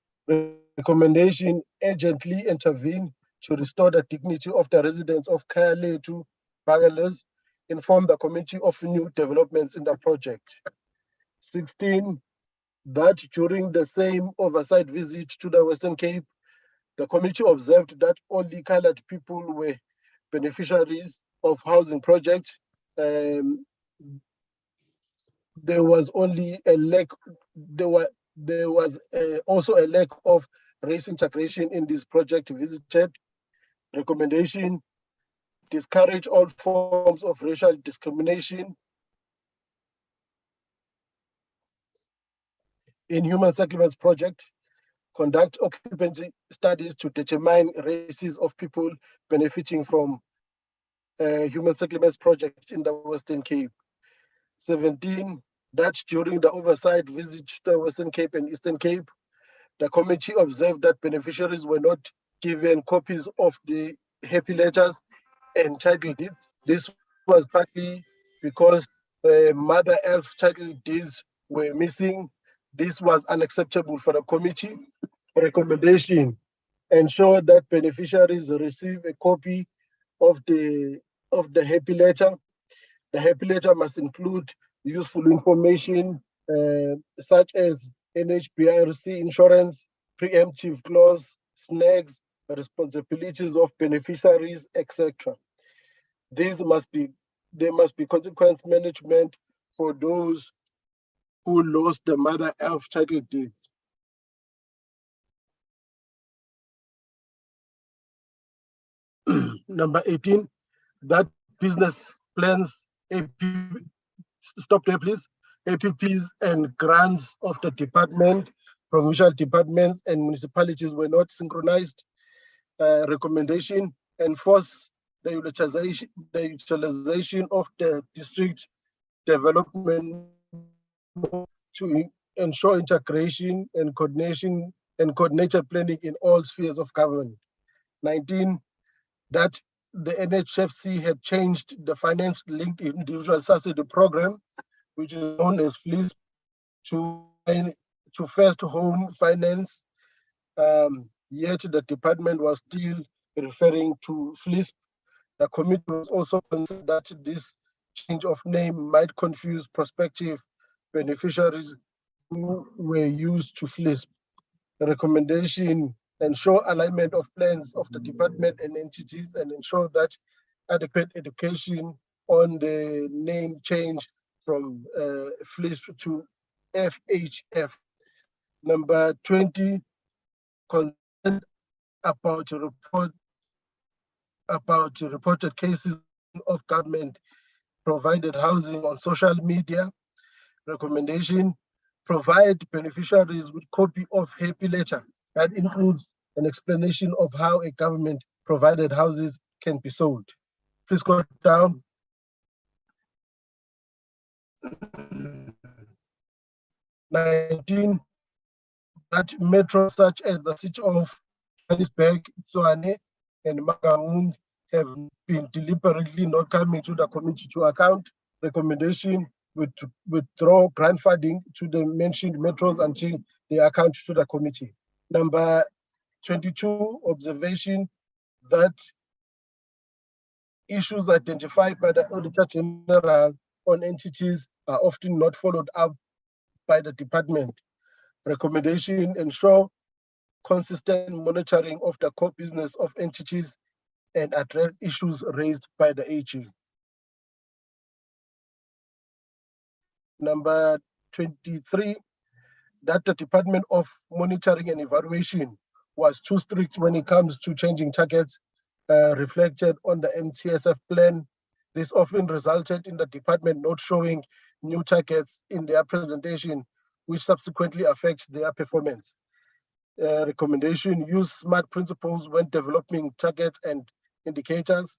Recommendation: urgently intervene to restore the dignity of the residents of Khayelitsha bungalows. Inform the committee of new developments in the project. 16, that during the same oversight visit to the Western Cape, the committee observed that only colored people were beneficiaries of housing projects. There was only a lack. There was also a lack of race integration in this project visited. Recommendation: discourage all forms of racial discrimination in human settlements project. Conduct occupancy studies to determine races of people benefiting from human settlements project in the Western Cape. 17, that during the oversight visit to the Western Cape and Eastern Cape, the committee observed that beneficiaries were not given copies of the happy letters and title deeds. This was partly because Mother Elf title deeds were missing. This was unacceptable for the committee. Recommendation: ensure that beneficiaries receive a copy of the happy letter. The happy letter must include useful information such as NHBRC insurance, preemptive clause, snags, responsibilities of beneficiaries, etc. There must be consequence management for those who lost the Mother Elf title deeds. Number 18, that business plans, stop there please, APPs and grants of the department, provincial departments and municipalities were not synchronized. Recommendation: enforce the utilization of the district development to ensure integration and coordination and coordinated planning in all spheres of government. 19, that the NHFC had changed the finance-linked individual subsidy program, which is known as FLISP, to first home finance, yet the department was still referring to FLISP. The committee was also concerned that this change of name might confuse prospective beneficiaries who were used to FLISP. The recommendation: ensure alignment of plans of the department and entities and ensure that adequate education on the name change from FLISP to FHF. Number 20, concern about reported cases of government provided housing on social media. Recommendation: provide beneficiaries with copy of happy letter that includes an explanation of how a government provided houses can be sold. Please go down. 19, that metros such as the city of Johannesburg, Tshwane, and Mangaung have been deliberately not coming to the committee to account. Recommendation: withdraw grant funding to the mentioned metros until they account to the committee. Number 22, observation that issues identified by the Auditor General on entities are often not followed up by the department. Recommendation: ensure consistent monitoring of the core business of entities and address issues raised by the AG. Number 23, that the Department of Monitoring and Evaluation was too strict when it comes to changing targets reflected on the MTSF plan. This often resulted in the department not showing new targets in their presentation, which subsequently affect their performance. Recommendation: use SMART principles when developing targets and indicators,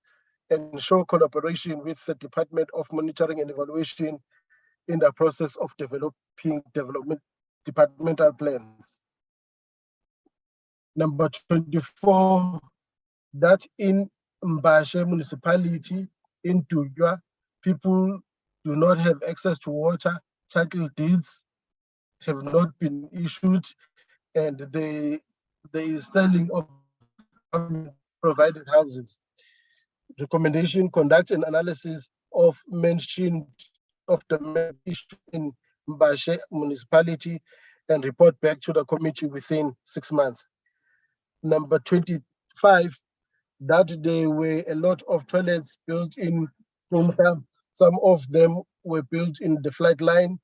and show collaboration with the Department of Monitoring and Evaluation in the process of developing departmental plans. Number 24, that in Mbashe municipality in Tujwa, people do not have access to water, title deeds have not been issued, and there is selling of provided houses. Recommendation: conduct an analysis of the issue in Mbashe municipality and report back to the committee within 6 months. Number 25, that there were a lot of toilets built in Tumsa. Some of them were built in the flight line.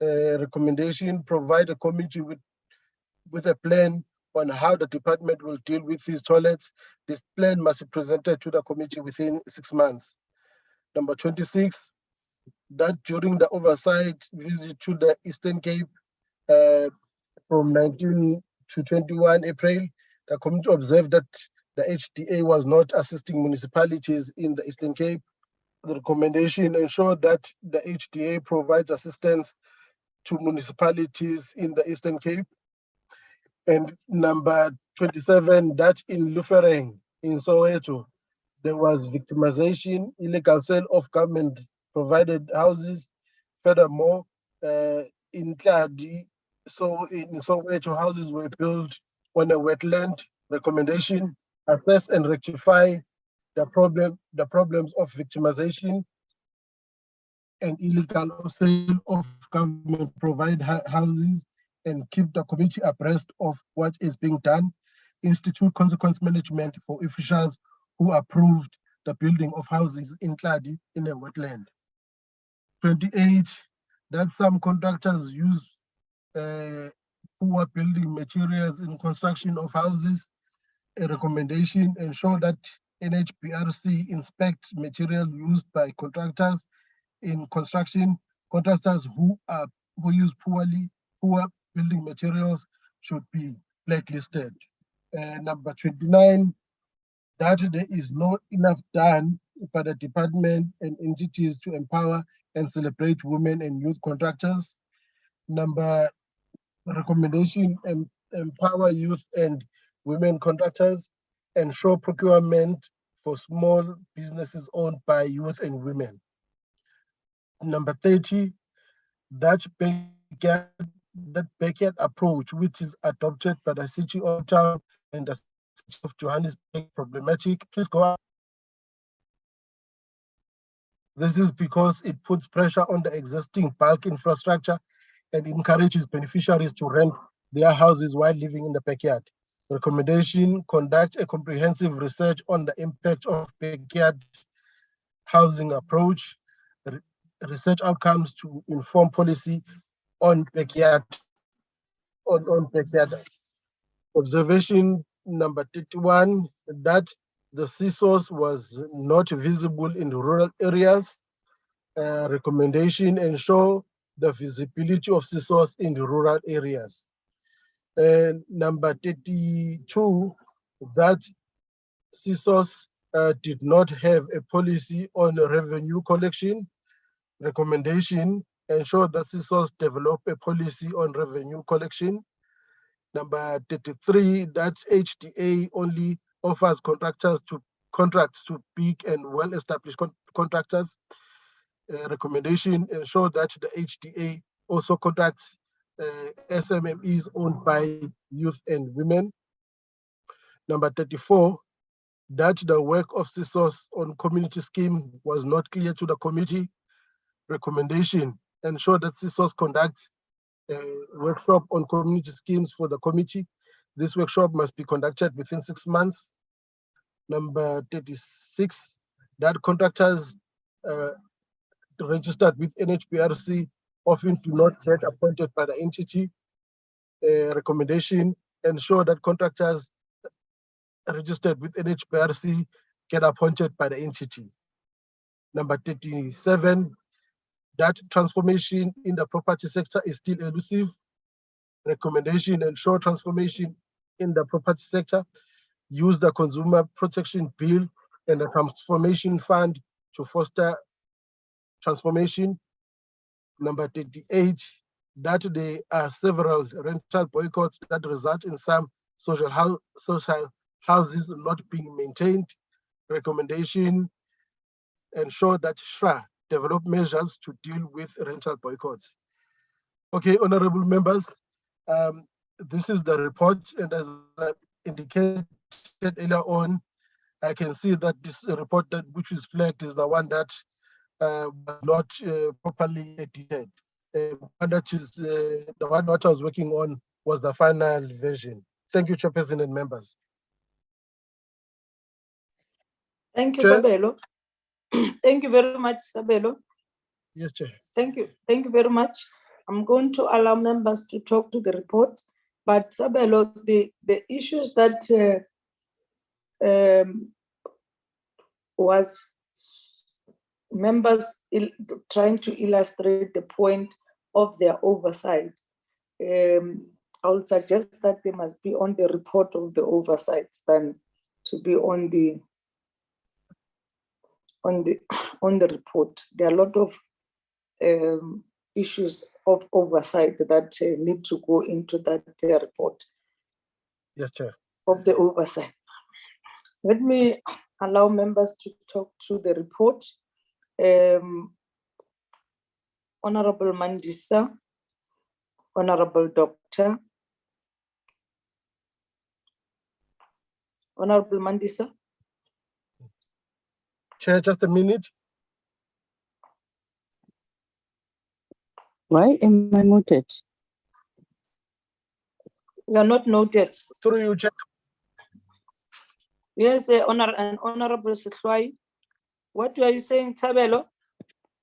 Recommendation: provide a committee with a plan on how the department will deal with these toilets. This plan must be presented to the committee within 6 months. Number 26, that during the oversight visit to the Eastern Cape from 19 to 21 April, the committee observed that the HDA was not assisting municipalities in the Eastern Cape. The recommendation: ensure that the HDA provides assistance to municipalities in the Eastern Cape. And number 27, that in Lufereng, in Soweto, there was victimization, illegal sale of government provided houses. Furthermore, in Tladi, so in Soweto, houses were built on a wetland. Recommendation: assess and rectify the problems of victimization and illegal sale of government provided houses, and keep the committee abreast of what is being done. Institute consequence management for officials who approved the building of houses in Tladi in a wetland. 28, that some contractors use poor building materials in construction of houses. A recommendation: ensure that NHBRC inspect material used by contractors in construction. Contractors who use poor building materials should be blacklisted. Number 29, that there is not enough done by the department and entities to empower and celebrate women and youth contractors. Number recommendation: empower youth and women contractors, and show procurement for small businesses owned by youth and women. Number 30, that backyard approach, which is adopted by the city of town and the city of Johannesburg, problematic. Please go on. This is because it puts pressure on the existing bulk infrastructure and encourages beneficiaries to rent their houses while living in the backyard. Recommendation: conduct a comprehensive research on the impact of backyard housing approach. Research outcomes to inform policy on backyard. Observation number 31, that the CSOS was not visible in the rural areas. Recommendation: ensure the visibility of CSOS in the rural areas. Number 32, that CSOS did not have a policy on revenue collection. Recommendation: ensure that CSOS develop a policy on revenue collection. Number 33, that HDA only offers contracts to big and well-established contractors. Recommendation: ensure that the HDA also contacts SMMEs owned by youth and women. Number 34, that the work of CSOS on community scheme was not clear to the committee. Recommendation: ensure that CSOS conducts a workshop on community schemes for the committee. This workshop must be conducted within 6 months. Number 36, that contractors registered with NHBRC often do not get appointed by the entity. Recommendation: ensure that contractors registered with NHBRC get appointed by the entity. Number 37, that transformation in the property sector is still elusive. Recommendation: ensure transformation in the property sector. Use the Consumer Protection Bill and the Transformation Fund to foster transformation. Number 38, that there are several rental boycotts that result in some social houses not being maintained. Recommendation: ensure that SHRA develop measures to deal with rental boycotts. Okay, honorable members, this is the report, and as I indicated earlier on, I can see that this report which is flagged is the one that was not properly edited. And that is the one that I was working on was the final version. Thank you, Chairperson and members. Thank you, Chair. Sabelo. Thank you very much, Sabelo. Yes, Chair. Thank you. Thank you very much. I'm going to allow members to talk to the report, but Sabelo, the issues that was members trying to illustrate the point of their oversight. I would suggest that they must be on the report of the oversight than to be on the report. There are a lot of issues of oversight that need to go into that report. Yes, Chair. Of the oversight. Let me allow members to talk to the report. Honorable Mandisa, Honorable Doctor. Honorable Mandisa. Chair, just a minute. Why am I muted? You are not noted. Through you, Chair. Yes, Honorable Sehlwai. What are you saying, Tabelo?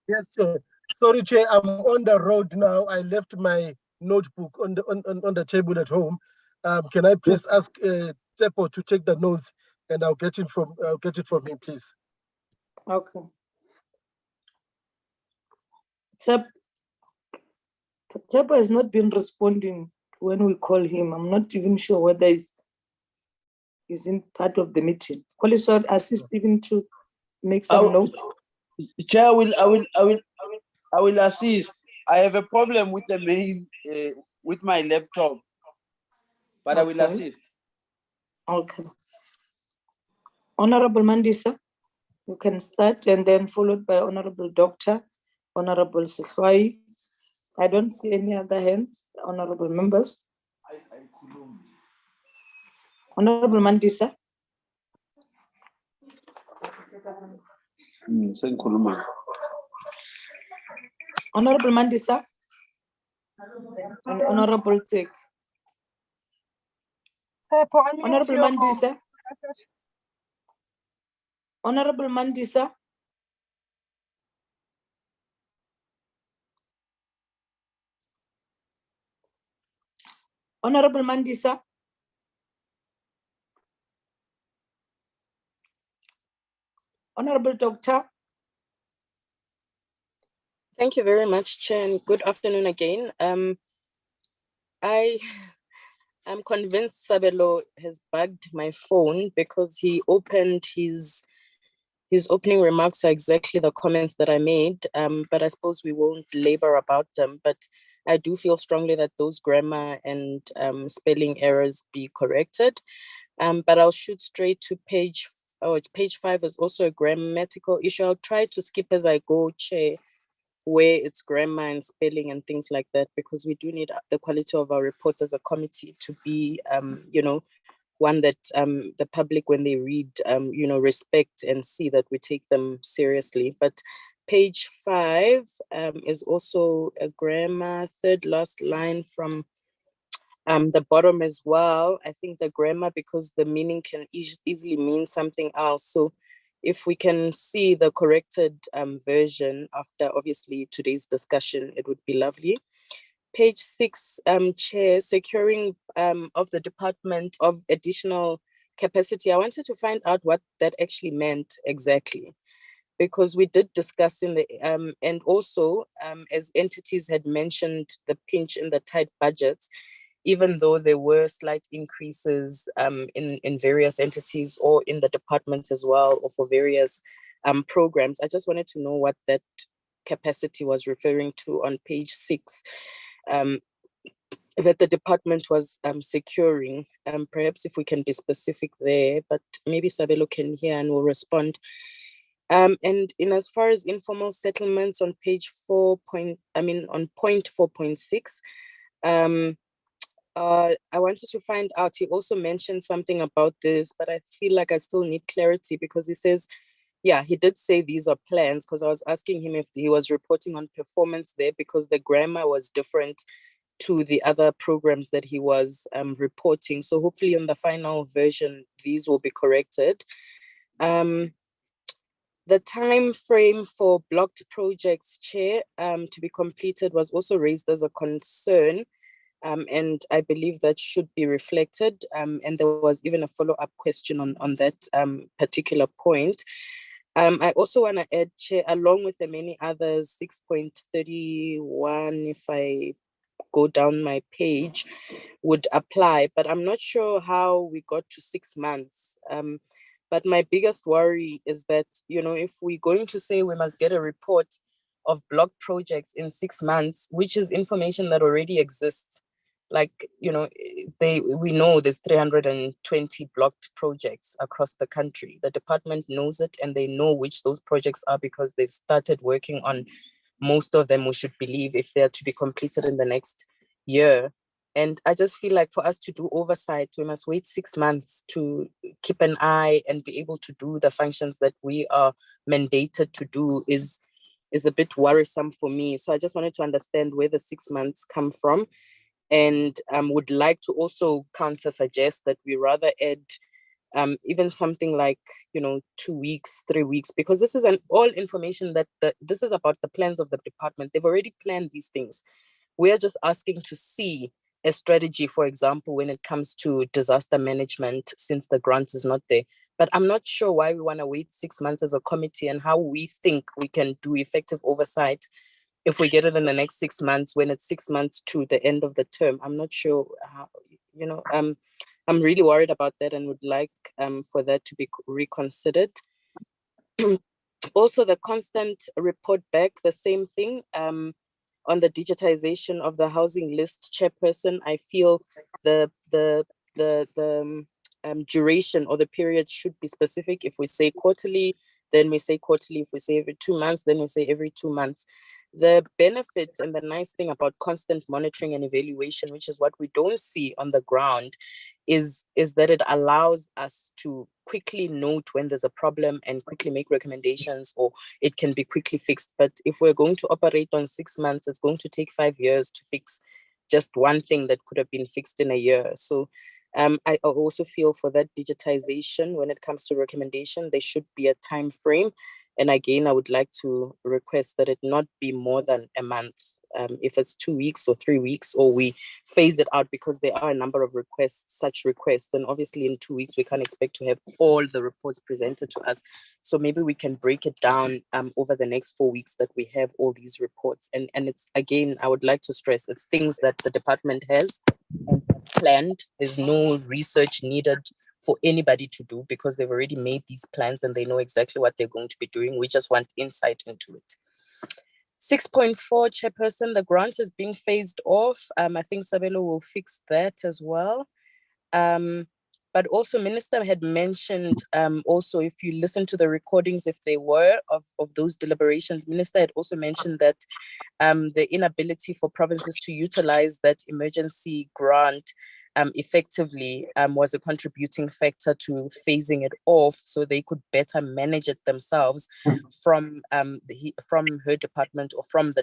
Yes, Chair. Sorry, Chair, I'm on the road now. I left my notebook on the table at home. Can I please ask Tsepo to take the notes, and I'll get it from him, please. Okay. Tsepo has not been responding when we call him. I'm not even sure whether he's in part of the meeting. Police will assist even to make some notes. Chair, I will assist. I have a problem with the main with my laptop, but I will assist. Okay. Honorable Mandisa, you can start, and then followed by Honorable Doctor, Honorable Sehlwai. I don't see any other hands, honorable members. Honorable Mandisa. Honorable Mandisa and Honorable Tsek. Honorable Mandisa. Honorable Mandisa. Honorable Mandisa. Honorable Doctor. Thank you very much, Chair, and good afternoon again. I am convinced Sabelo has bugged my phone because he opened his opening remarks are exactly the comments that I made, but I suppose we won't labor about them. But I do feel strongly that those grammar and spelling errors be corrected. But I'll shoot straight to page 5 is also a grammatical issue. I'll try to skip as I go, Chair, where it's grammar and spelling and things like that, because we do need the quality of our reports as a committee to be, one that the public, when they read, respect and see that we take them seriously. But page 5 is also a grammar, third last line from the bottom as well. I think the grammar, because the meaning can easily mean something else. So if we can see the corrected version after obviously today's discussion, it would be lovely. Page 6, Chair, securing of the Department of additional capacity, I wanted to find out what that actually meant exactly, because we did discuss in the and also as entities had mentioned the pinch in the tight budgets, even though there were slight increases in various entities or in the departments as well, or for various programs. I just wanted to know what that capacity was referring to on page 6, that the department was securing. Perhaps if we can be specific there, but maybe Sabelo can hear and will respond. And in as far as informal settlements on page 4 point, on point 4.6, I wanted to find out, he also mentioned something about this, but I feel like I still need clarity, because he says, yeah, he did say these are plans, because I was asking him if he was reporting on performance there, because the grammar was different to the other programs that he was reporting. So hopefully in the final version, these will be corrected. The time frame for blocked projects, Chair, to be completed was also raised as a concern. And I believe that should be reflected. And there was even a follow-up question on that particular point. I also want to add, Chair, along with the many others, 6.31, if I go down my page, would apply, but I'm not sure how we got to 6 months. But my biggest worry is that, if we're going to say we must get a report of blocked projects in 6 months, which is information that already exists, like, we know there's 320 blocked projects across the country. The department knows it, and they know which those projects are, because they've started working on most of them, we should believe, if they are to be completed in the next year. And I just feel like for us to do oversight, we must wait 6 months to keep an eye and be able to do the functions that we are mandated to do is a bit worrisome for me. So I just wanted to understand where the 6 months come from, and would like to also counter suggest that we rather add even something like 2 weeks, 3 weeks, because this is all information that this is about the plans of the department. They've already planned these things. We are just asking to see a strategy, for example, when it comes to disaster management, since the grant is not there. But I'm not sure why we want to wait 6 months as a committee, and how we think we can do effective oversight if we get it in the next 6 months, when it's 6 months to the end of the term. I'm not sure how, I'm really worried about that, and would like for that to be reconsidered. Also, the constant report back, the same thing. On the digitization of the housing list, Chairperson, I feel the duration or the period should be specific. If we say quarterly, then we say quarterly. If we say every 2 months, then we say every 2 months. The benefit and the nice thing about constant monitoring and evaluation, which is what we don't see on the ground, is that it allows us to quickly note when there's a problem and quickly make recommendations, or it can be quickly fixed. But if we're going to operate on 6 months, it's going to take 5 years to fix just one thing that could have been fixed in a year. So I also feel for that digitization, when it comes to recommendation, there should be a time frame. And again, I would like to request that it not be more than a month. If it's 2 weeks or 3 weeks, or we phase it out, because there are a number of such requests. And obviously in 2 weeks, we can't expect to have all the reports presented to us. So maybe we can break it down over the next 4 weeks that we have all these reports. And it's, again, I would like to stress, it's things that the department has and planned. There's no research needed for anybody to do, because they've already made these plans and they know exactly what they're going to be doing. We just want insight into it. 6.4, Chairperson, the grant is being phased off. I think Sabelo will fix that as well. But also, Minister had mentioned, also, if you listen to the recordings, if they were of those deliberations, Minister had also mentioned that the inability for provinces to utilize that emergency grant effectively was a contributing factor to phasing it off, so they could better manage it themselves from her department, or from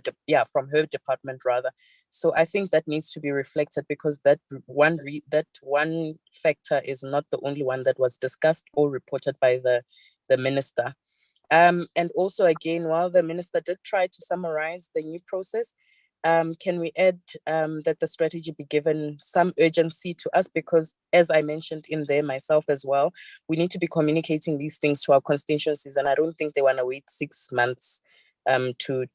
her department rather. So I think that needs to be reflected, because that one factor is not the only one that was discussed or reported by the minister. And also, again, while the minister did try to summarize the new process, can we add that the strategy be given some urgency to us? Because as I mentioned in there myself as well, we need to be communicating these things to our constituencies, and I don't think they want to wait 6 months to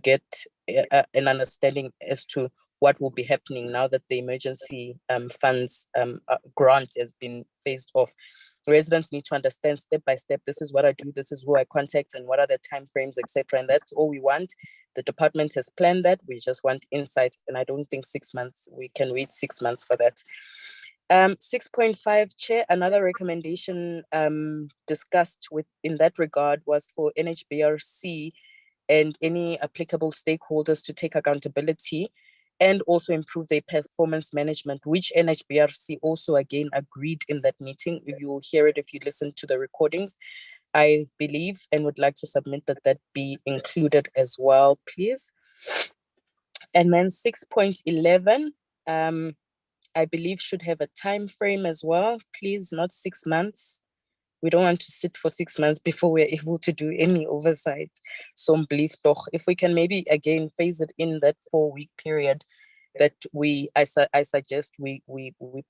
get an understanding as to what will be happening now that the emergency funds grant has been phased off. Residents need to understand step by step, this is what I do, this is who I contact, and what are the timeframes, etc. And that's all we want. The department has planned that. We just want insight, and I don't think 6 months, we can wait 6 months for that. 6.5, Chair, another recommendation discussed in that regard was for NHBRC and any applicable stakeholders to take accountability and also improve their performance management, which NHBRC also again agreed in that meeting. You will hear it if you listen to the recordings, I believe, and would like to submit that that be included as well, please. And then 6.11, I believe should have a time frame as well, please, not 6 months. We don't want to sit for 6 months before we're able to do any oversight. So if we can maybe again phase it in that 4-week period that I suggest we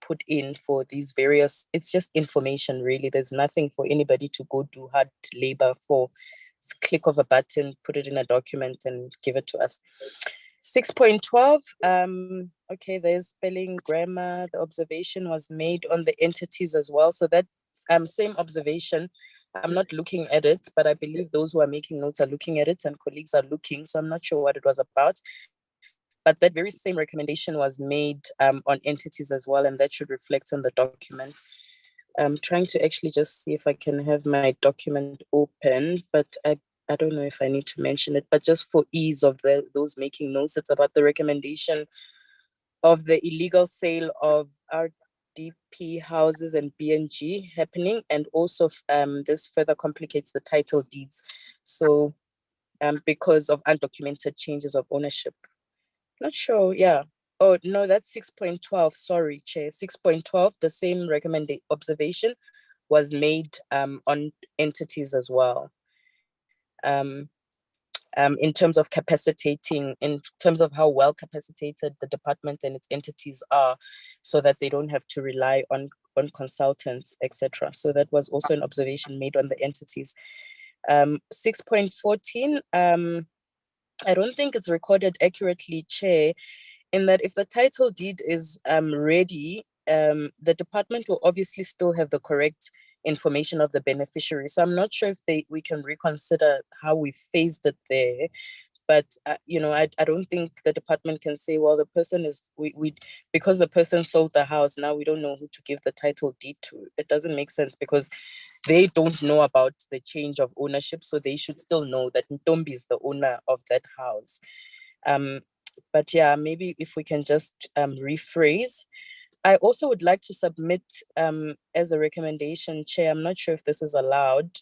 put in for these various, it's just information really. There's nothing for anybody to go do hard labor for. It's a click of a button, put it in a document and give it to us. 6.12, okay, there's spelling, grammar. The observation was made on the entities as well. So that same observation, I'm not looking at it, but I believe those who are making notes are looking at it and colleagues are looking. So I'm not sure what it was about. But that very same recommendation was made on entities as well, and that should reflect on the document. I'm trying to actually just see if I can have my document open, but I don't know if I need to mention it, but just for ease of those making notes, it's about the recommendation of the illegal sale of RDP houses and BNG happening, and also this further complicates the title deeds. So because of undocumented changes of ownership. Not sure, yeah. Oh, no, that's 6.12, sorry, Chair. 6.12, the same observation was made on entities as well. In terms of capacitating, in terms of how well capacitated the department and its entities are, so that they don't have to rely on consultants, etc. So that was also an observation made on the entities. 6.14, I don't think it's recorded accurately, Chair, in that if the title deed is ready, the department will obviously still have the correct information of the beneficiary. So I'm not sure if we can reconsider how we phased it there. But I don't think the department can say, well, the person is because the person sold the house, now we don't know who to give the title deed to. It doesn't make sense because they don't know about the change of ownership, so they should still know that Ntombi is the owner of that house. But yeah, maybe if we can just rephrase. I also would like to submit as a recommendation, Chair, I'm not sure if this is allowed,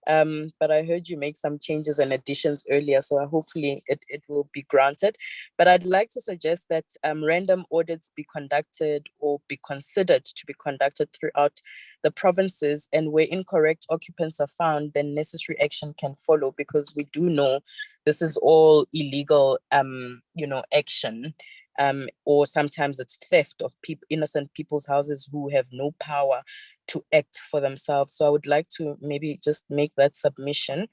but I heard you make some changes and additions earlier, so hopefully it will be granted. But I'd like to suggest that random audits be conducted or be considered to be conducted throughout the provinces, and where incorrect occupants are found, then necessary action can follow, because we do know this is all illegal, action. Or sometimes it's theft of innocent people's houses who have no power to act for themselves. So I would like to maybe just make that submission.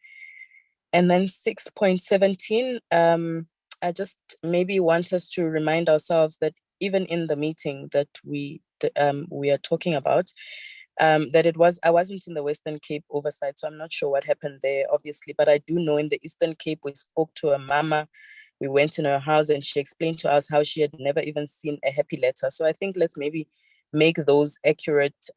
And then 6.17, I just maybe want us to remind ourselves that even in the meeting that we are talking about, that I wasn't in the Western Cape oversight, so I'm not sure what happened there, obviously, but I do know in the Eastern Cape, we spoke to a mama. We went in her house and she explained to us how she had never even seen a happy letter. So I think let's maybe make those accurate,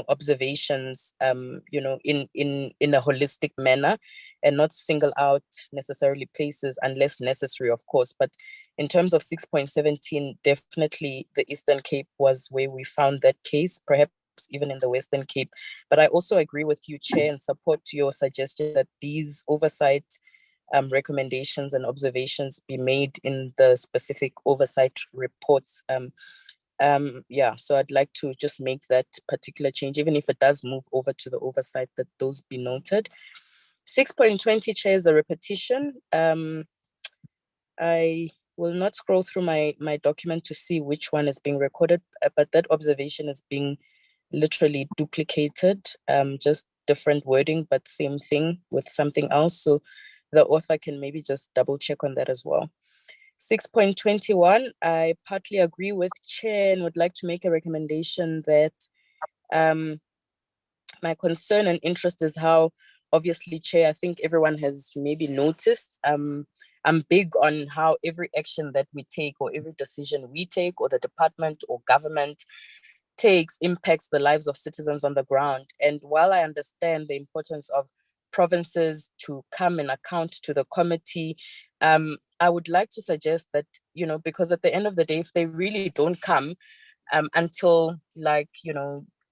observations, in a holistic manner, and not single out necessarily places unless necessary, of course. But in terms of 6.17, definitely the Eastern Cape was where we found that case, perhaps even in the Western Cape. But I also agree with you, Chair, and support your suggestion that these oversight recommendations and observations be made in the specific oversight reports. So I'd like to just make that particular change, even if it does move over to the oversight, that those be noted. 6.20, Chair, is a repetition. I will not scroll through my document to see which one is being recorded, but that observation is being literally duplicated, just different wording, but same thing with something else. So the author can maybe just double check on that as well. 6.21, I partly agree with Chair and would like to make a recommendation that my concern and interest is how, obviously, Chair, I think everyone has maybe noticed, I'm big on how every action that we take or every decision we take or the department or government takes impacts the lives of citizens on the ground. And while I understand the importance of provinces to come and account to the committee, I would like to suggest that, you know, because at the end of the day, if they really don't come until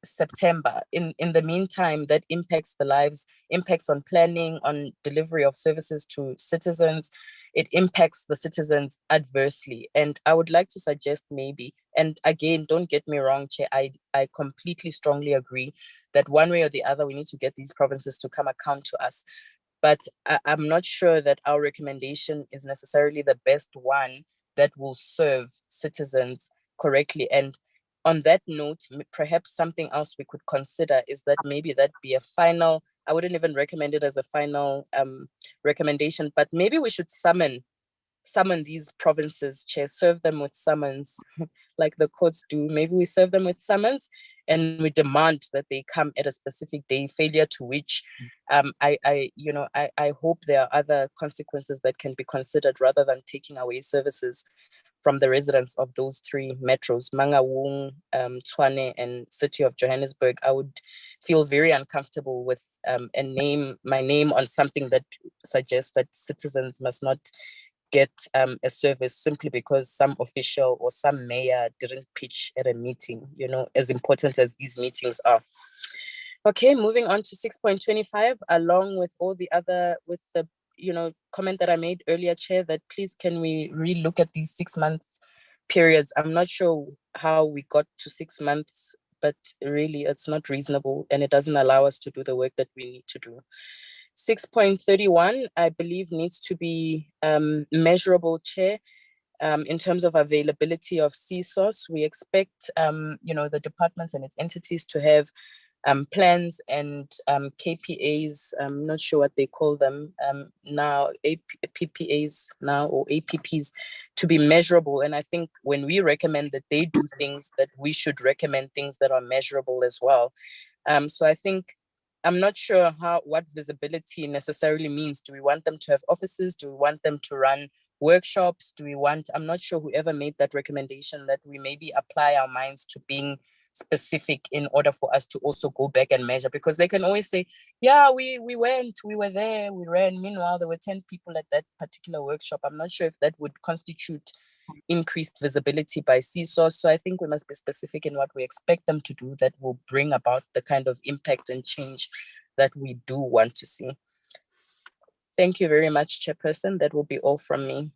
September, in the meantime, that impacts the lives, impacts on planning, on delivery of services to citizens. It impacts the citizens adversely. And I would like to suggest maybe, and again, don't get me wrong, Chair, I completely strongly agree that one way or the other, we need to get these provinces to come account to us. But I'm not sure that our recommendation is necessarily the best one that will serve citizens correctly. And on that note, perhaps something else we could consider is that maybe that be a final, I wouldn't even recommend it as a final recommendation, but maybe we should summon these provinces, Chair, serve them with summons like the courts do. Maybe we serve them with summons and we demand that they come at a specific day, failure to which I hope there are other consequences that can be considered rather than taking away services from the residents of those three metros, Mangaung, Tshwane, and City of Johannesburg. I would feel very uncomfortable with my name on something that suggests that citizens must not get a service simply because some official or some mayor didn't pitch at a meeting, you know, as important as these meetings are. Okay, moving on to 6.25, along with all the other, with the comment that I made earlier, Chair, that please can we relook at these 6 month periods. I'm not sure how we got to 6 months, but really it's not reasonable and it doesn't allow us to do the work that we need to do. 6.31, I believe needs to be measurable, Chair, in terms of availability of CSOS. We expect, the departments and its entities to have plans and KPAs, I'm not sure what they call them now, PPAs now, or APPs, to be measurable. And I think when we recommend that they do things, that we should recommend things that are measurable as well. So I think, I'm not sure what visibility necessarily means. Do we want them to have offices? Do we want them to run workshops? I'm not sure whoever made that recommendation, that we maybe apply our minds to being specific in order for us to also go back and measure, because they can always say, yeah, we were there, we ran. Meanwhile, there were 10 people at that particular workshop. I'm not sure if that would constitute increased visibility by CSOS. So I think we must be specific in what we expect them to do that will bring about the kind of impact and change that we do want to see. Thank you very much, Chairperson. That will be all from me.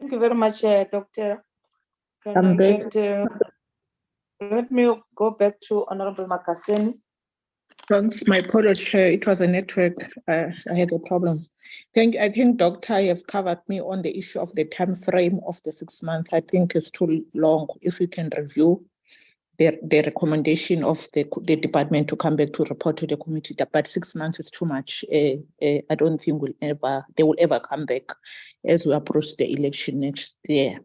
Thank you very much, Doctor. I'm back. Let me go back to Honorable Makaseni. Thanks, my apology, Chair. It was a network. I had a problem. I think, Doctor, you have covered me on the issue of the time frame of the 6 months. I think it's too long. If you can review the recommendation of the department to come back to report to the committee, but 6 months is too much. I don't think they will ever come back as we approach the election next year.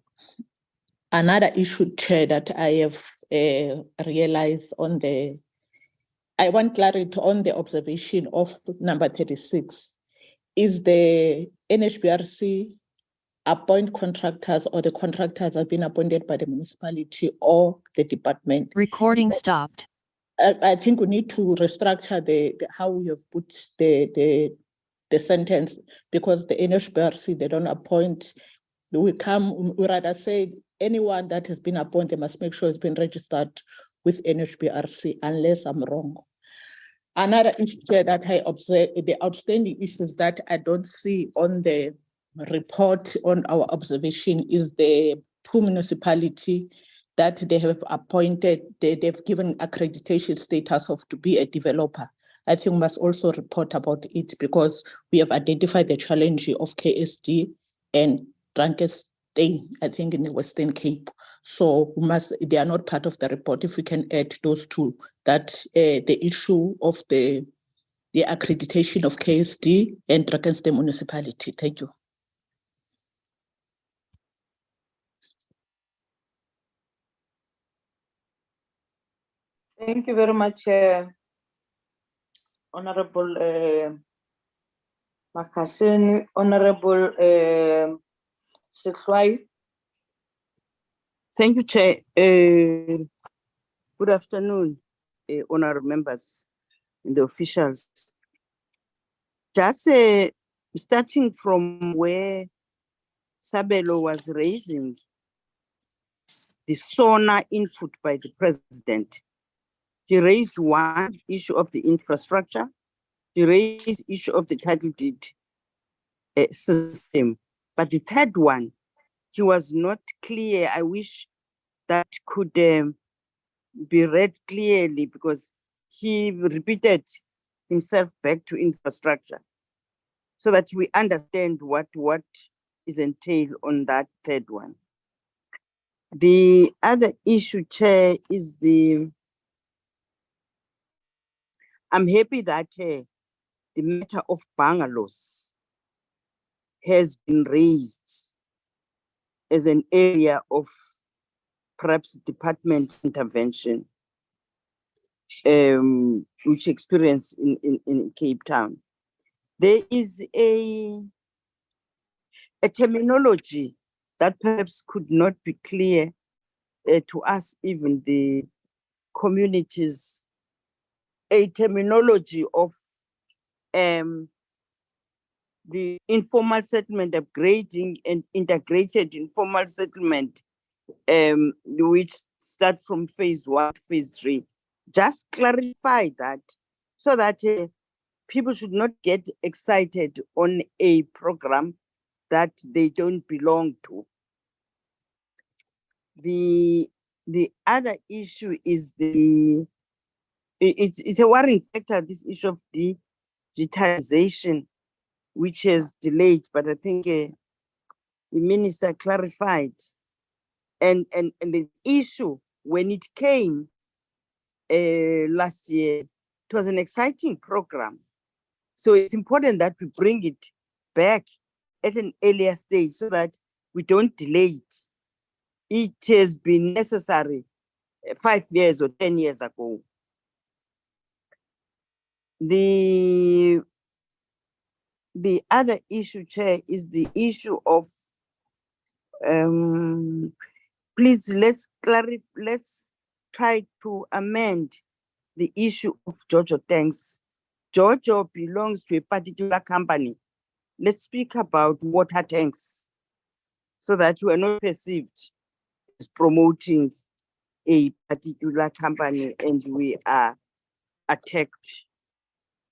Another issue, Chair, that I have realized I want clarity on the observation of number 36. Is the NHBRC appoint contractors, or the contractors have been appointed by the municipality or the department? Recording stopped. I think we need to restructure how we have put the sentence, because the NHBRC, they don't appoint. We rather say anyone that has been appointed must make sure it's been registered with NHBRC, unless I'm wrong. Another issue that I observe, the outstanding issues that I don't see on the report on our observation, is the 2 municipalities that they have appointed, they've given accreditation status of to be a developer. I think we must also report about it because we have identified the challenge of KSD and Drakenstein, I think in the Western Cape. So they are not part of the report. If we can add those two, that the issue of the accreditation of KSD and Drakenstein municipality. Thank you. Thank you very much, Honorable Makaseni, Honorable Sekhwai. Thank you, Chair. Good afternoon, honorable members and the officials. Just starting from where Sabelo was raising the SONA input by the president. He raised one issue of the infrastructure. He raised issue of the title deed system. But the third one, he was not clear. I wish that could be read clearly because he repeated himself back to infrastructure so that we understand what is entailed on that third one. The other issue, Chair, is I'm happy that the matter of bungalows has been raised as an area of perhaps department intervention, which experience in Cape Town. There is a terminology that perhaps could not be clear to us, even the communities, a terminology of the informal settlement upgrading and integrated informal settlement, which start from phase 1 to phase 3. Just clarify that so that people should not get excited on a program that they don't belong to. The other issue is it's a worrying factor, this issue of digitization, which has delayed, but I think the minister clarified. And the issue, when it came last year, it was an exciting program. So it's important that we bring it back at an earlier stage so that we don't delay it. It has been necessary 5 years or 10 years ago. The other issue, Chair, is the issue of please let's try to amend the issue of Jojo tanks. Jojo belongs to a particular company. Let's speak about water tanks so that we are not perceived as promoting a particular company and we are attacked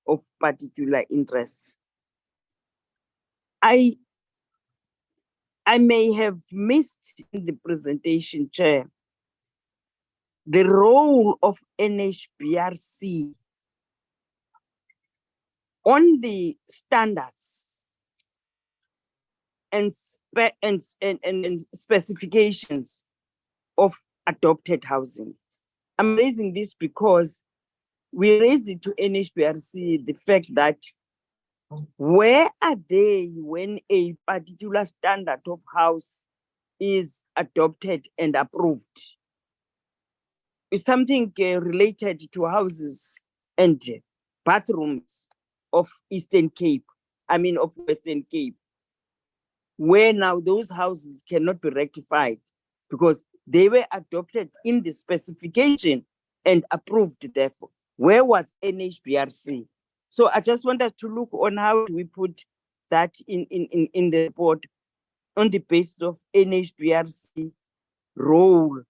of particular interests. I may have missed in the presentation, Chair, the role of NHBRC on the standards and specifications of adopted housing. I'm raising this because we raised it to NHBRC, the fact that where are they when a particular standard of house is adopted and approved? It's something related to houses and bathrooms of Eastern Cape, of Western Cape, where now those houses cannot be rectified because they were adopted in the specification and approved therefore. Where was NHBRC? So I just wanted to look on how do we put that in the report on the basis of NHBRC role,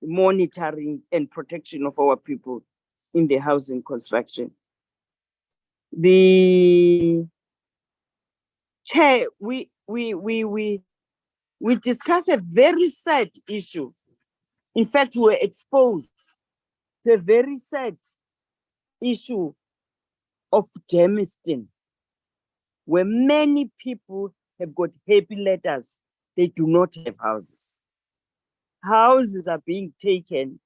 monitoring and protection of our people in the housing construction. The Chair, we discussed a very sad issue. In fact, we were exposed to a very sad issue of Germiston, where many people have got happy letters, they do not have houses. Houses are being taken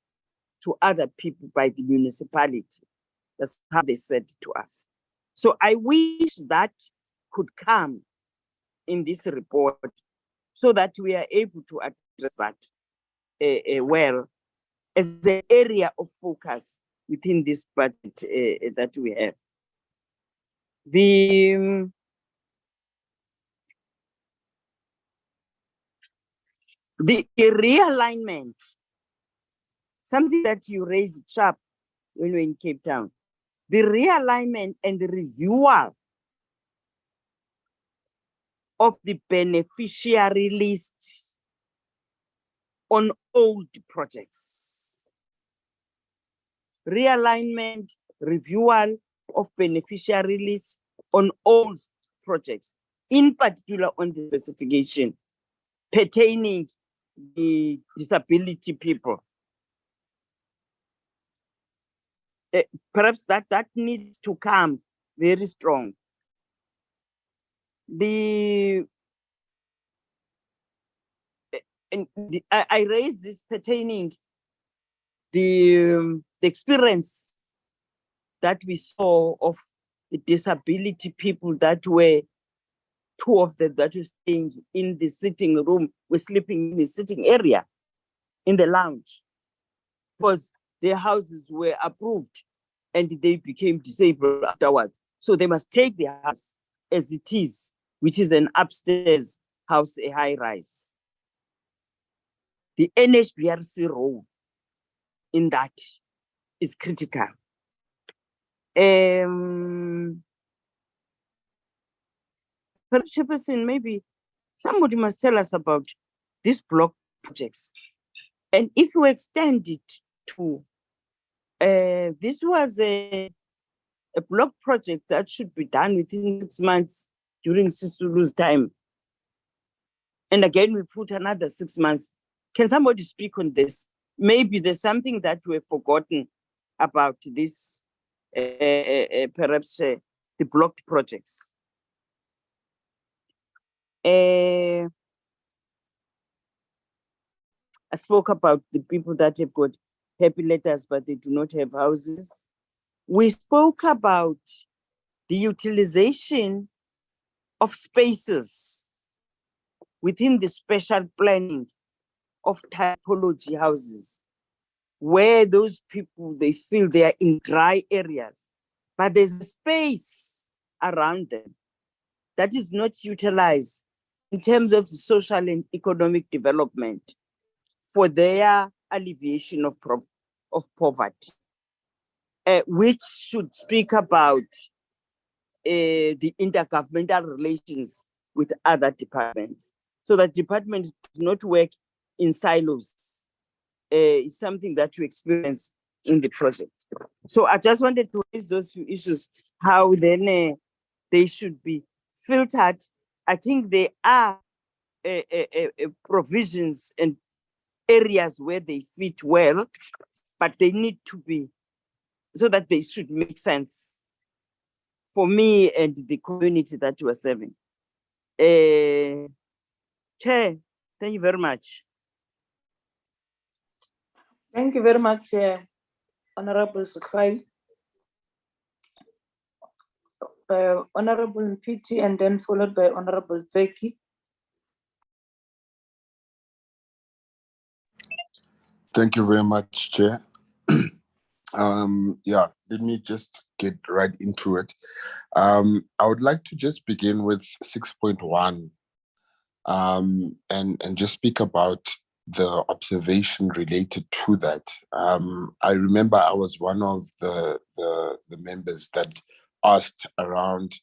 to other people by the municipality. That's how they said to us. So I wish that could come in this report so that we are able to address that well as the area of focus within this budget that we have. The realignment, something that you raised sharp when we're in Cape Town, the realignment and the reviewal of the beneficiary list on old projects. Realignment, reviewal of beneficiary lists on old projects, in particular on the specification pertaining the disability people. Perhaps that needs to come very strong. I raised this pertaining the experience that we saw of the disability people that were, two of them that were staying in the sitting room, were sleeping in the sitting area, in the lounge, because their houses were approved and they became disabled afterwards. So they must take their house as it is, which is an upstairs house, a high rise. The NHBRC role in that is critical. Chairperson, maybe somebody must tell us about these block projects. And if you extend it to, this was a block project that should be done within 6 months during Sisulu's time. And again, we put another 6 months. Can somebody speak on this? Maybe there's something that we've forgotten about this, perhaps the blocked projects. I spoke about the people that have got happy letters, but they do not have houses. We spoke about the utilization of spaces within the special planning of typology houses, where those people, they feel they are in dry areas, but there's a space around them that is not utilized in terms of social and economic development for their alleviation of poverty, which should speak about the intergovernmental relations with other departments, so that departments do not work in silos. Is something that we experience in the project. So I just wanted to raise those two issues, how then they should be filtered. I think there are provisions and areas where they fit well, but they need to be, so that they should make sense for me and the community that we are serving. Chair, thank you very much. Thank you very much, Honorable Sukhai. Honorable Mpiti, and then followed by Honorable Zeki. Thank you very much, Chair. Yeah, let me just get right into it. I would like to just begin with 6.1 and just speak about the observation related to that. I remember I was one of the members that asked around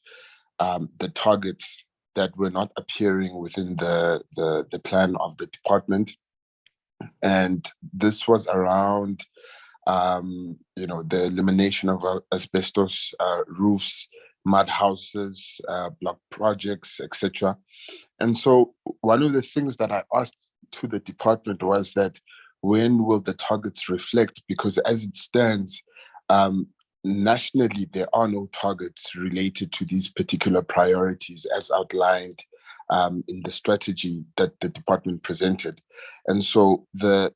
the targets that were not appearing within the plan of the department. And this was around the elimination of asbestos roofs, mud houses, block projects, etc. And so one of the things that I asked to the department was that when will the targets reflect? Because as it stands, nationally, there are no targets related to these particular priorities as outlined in the strategy that the department presented. And so the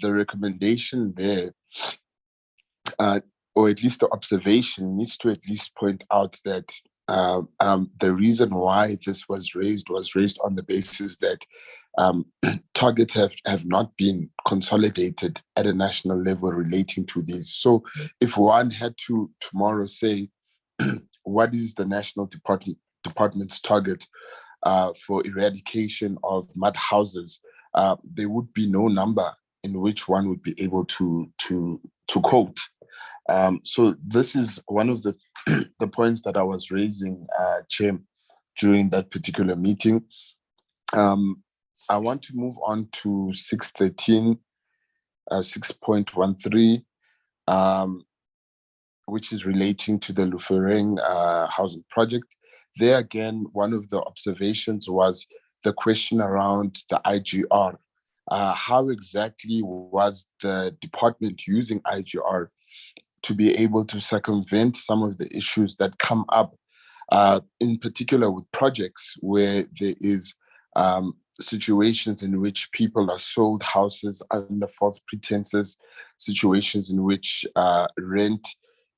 recommendation there, or at least the observation, needs to at least point out that the reason why this was raised on the basis that targets have not been consolidated at a national level relating to these. So if one had to tomorrow say, what is the national department's target for eradication of mud houses, there would be no number in which one would be able to quote. So this is one of the points that I was raising, Chair, during that particular meeting. I want to move on to 613, 6.13, which is relating to the Lufering housing project. There again, one of the observations was the question around the IGR. How exactly was the department using IGR to be able to circumvent some of the issues that come up, in particular with projects where there is situations in which people are sold houses under false pretenses, situations in which rent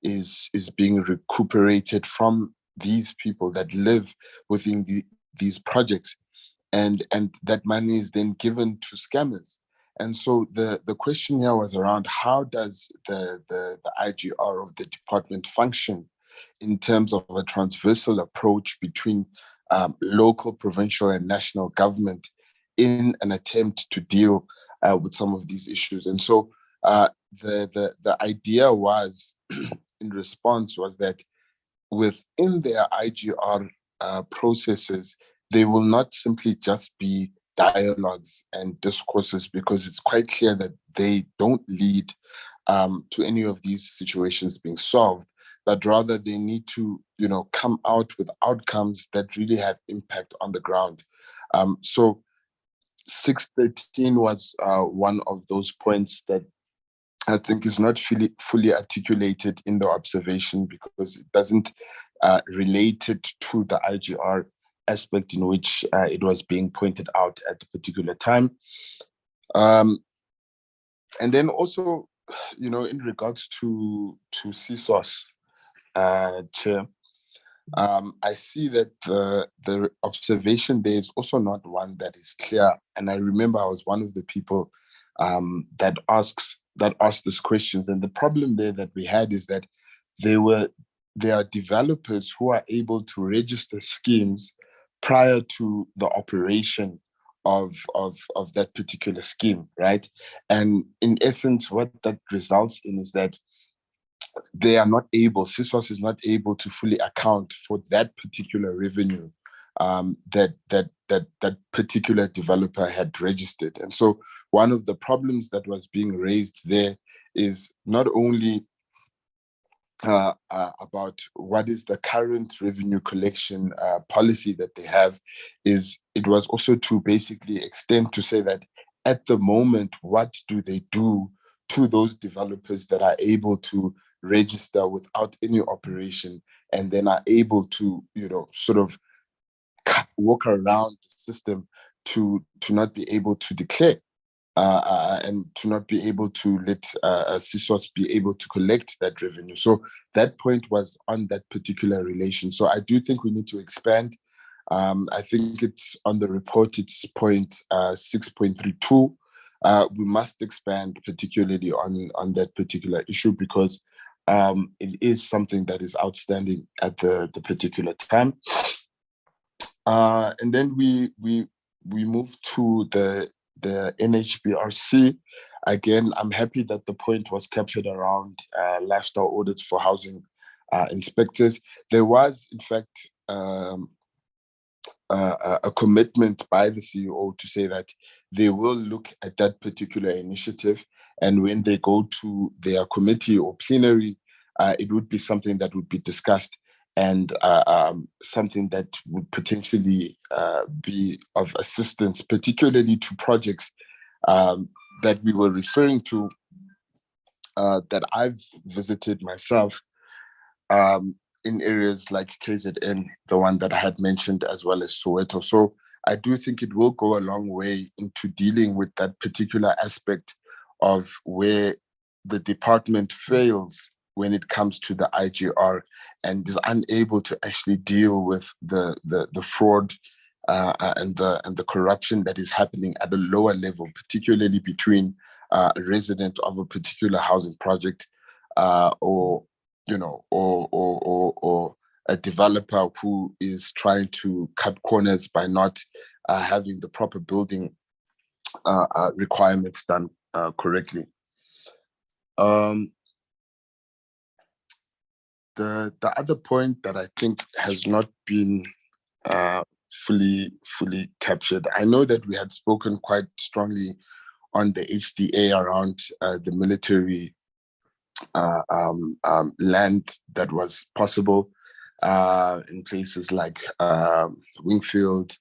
is being recuperated from these people that live within these projects, and that money is then given to scammers. And so the question here was around how does the IGR of the department function in terms of a transversal approach between local, provincial, and national government in an attempt to deal with some of these issues. And so the idea was, in response, was that within their IGR processes, they will not simply just be dialogues and discourses, because it's quite clear that they don't lead to any of these situations being solved, but rather they need to, come out with outcomes that really have impact on the ground. So 613 was one of those points that I think is not fully articulated in the observation, because it doesn't relate it to the IGR aspect in which it was being pointed out at the particular time. And then also, in regards to CSOS, Chair, I see that the observation there is also not one that is clear. And I remember I was one of the people that asked these questions. And the problem there that we had is that there are developers who are able to register schemes prior to the operation of that particular scheme, right? And in essence, what that results in is that they are not able, CSOS is not able to fully account for that particular revenue that particular developer had registered. And so one of the problems that was being raised there is not only about what is the current revenue collection policy that they have, is it was also to basically extend to say that at the moment, what do they do to those developers that are able to register without any operation, and then are able to, sort of walk around the system to not be able to declare and to not be able to let CSOS be able to collect that revenue. So that point was on that particular relation. So I do think we need to expand. I think it's on the report, it's point 6.32. We must expand particularly on that particular issue, because it is something that is outstanding at the particular time. And then we move to the NHBRC. Again, I'm happy that the point was captured around lifestyle audits for housing inspectors. There was, in fact, a commitment by the CEO to say that they will look at that particular initiative, and when they go to their committee or plenary, it would be something that would be discussed, and something that would potentially be of assistance, particularly to projects that we were referring to, that I've visited myself, in areas like KZN, the one that I had mentioned, as well as Soweto. So I do think it will go a long way into dealing with that particular aspect of where the department fails when it comes to the IGR and is unable to actually deal with the fraud and the corruption that is happening at a lower level, particularly between a resident of a particular housing project or a developer who is trying to cut corners by not having the proper building requirements done correctly. The other point that I think has not been fully captured. I know that we had spoken quite strongly on the HDA around the military land that was possible in places like Wingfield,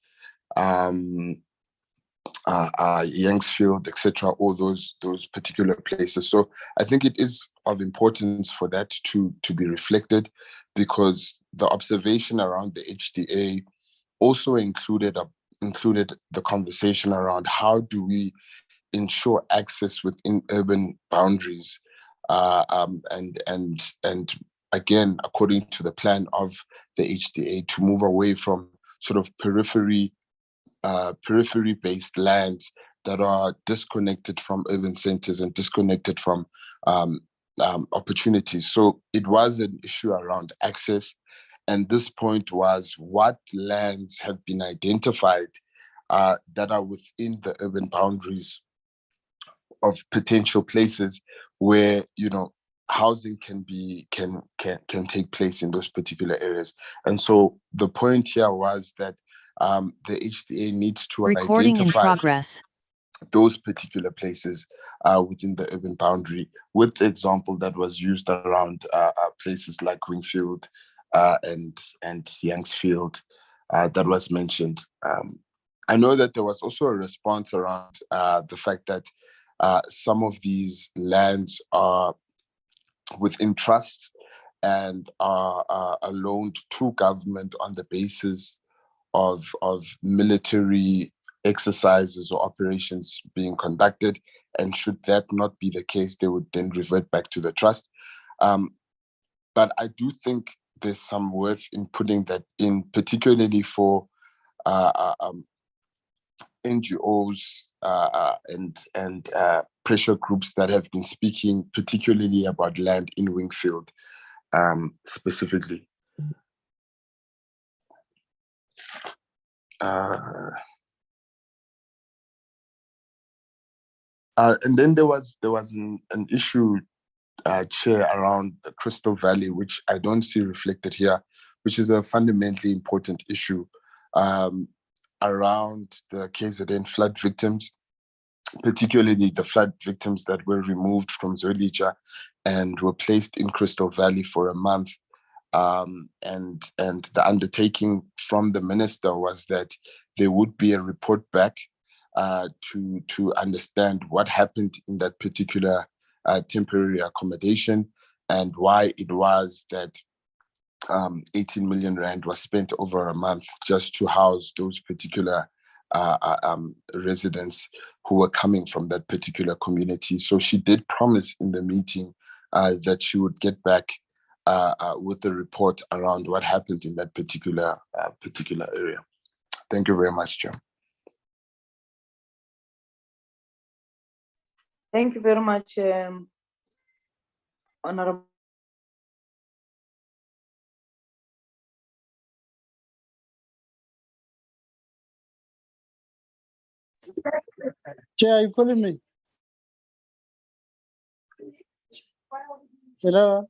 Yanksfield, etc. All those particular places. So I think it is of importance for that to be reflected, because the observation around the HDA also included the conversation around how do we ensure access within urban boundaries, and again, according to the plan of the HDA, to move away from sort of periphery-based lands that are disconnected from urban centers and disconnected from opportunities. So it was an issue around access. And this point was, what lands have been identified that are within the urban boundaries of potential places where, housing can take place in those particular areas. And so the point here was that the HDA needs to Recording in identify progress. those particular places within the urban boundary, with the example that was used around places like Wingfield and Yanksfield that was mentioned. I know that there was also a response around the fact that some of these lands are within trusts and are loaned to government on the basis of military exercises or operations being conducted. And should that not be the case, they would then revert back to the trust. But I do think there's some worth in putting that in, particularly for NGOs and pressure groups that have been speaking particularly about land in Wingfield specifically. And then there was an issue, Chair, around the Crystal Valley, which I don't see reflected here, which is a fundamentally important issue around the KZN flood victims, particularly the flood victims that were removed from Zwelitsha and were placed in Crystal Valley for a month. And the undertaking from the minister was that there would be a report back to understand what happened in that particular temporary accommodation and why it was that 18 million rand was spent over a month just to house those particular residents who were coming from that particular community. So she did promise in the meeting that she would get back with a report around what happened in that particular area. Thank you very much, Chair. Thank you very much, Honorable. Chair, are you calling me? Hello?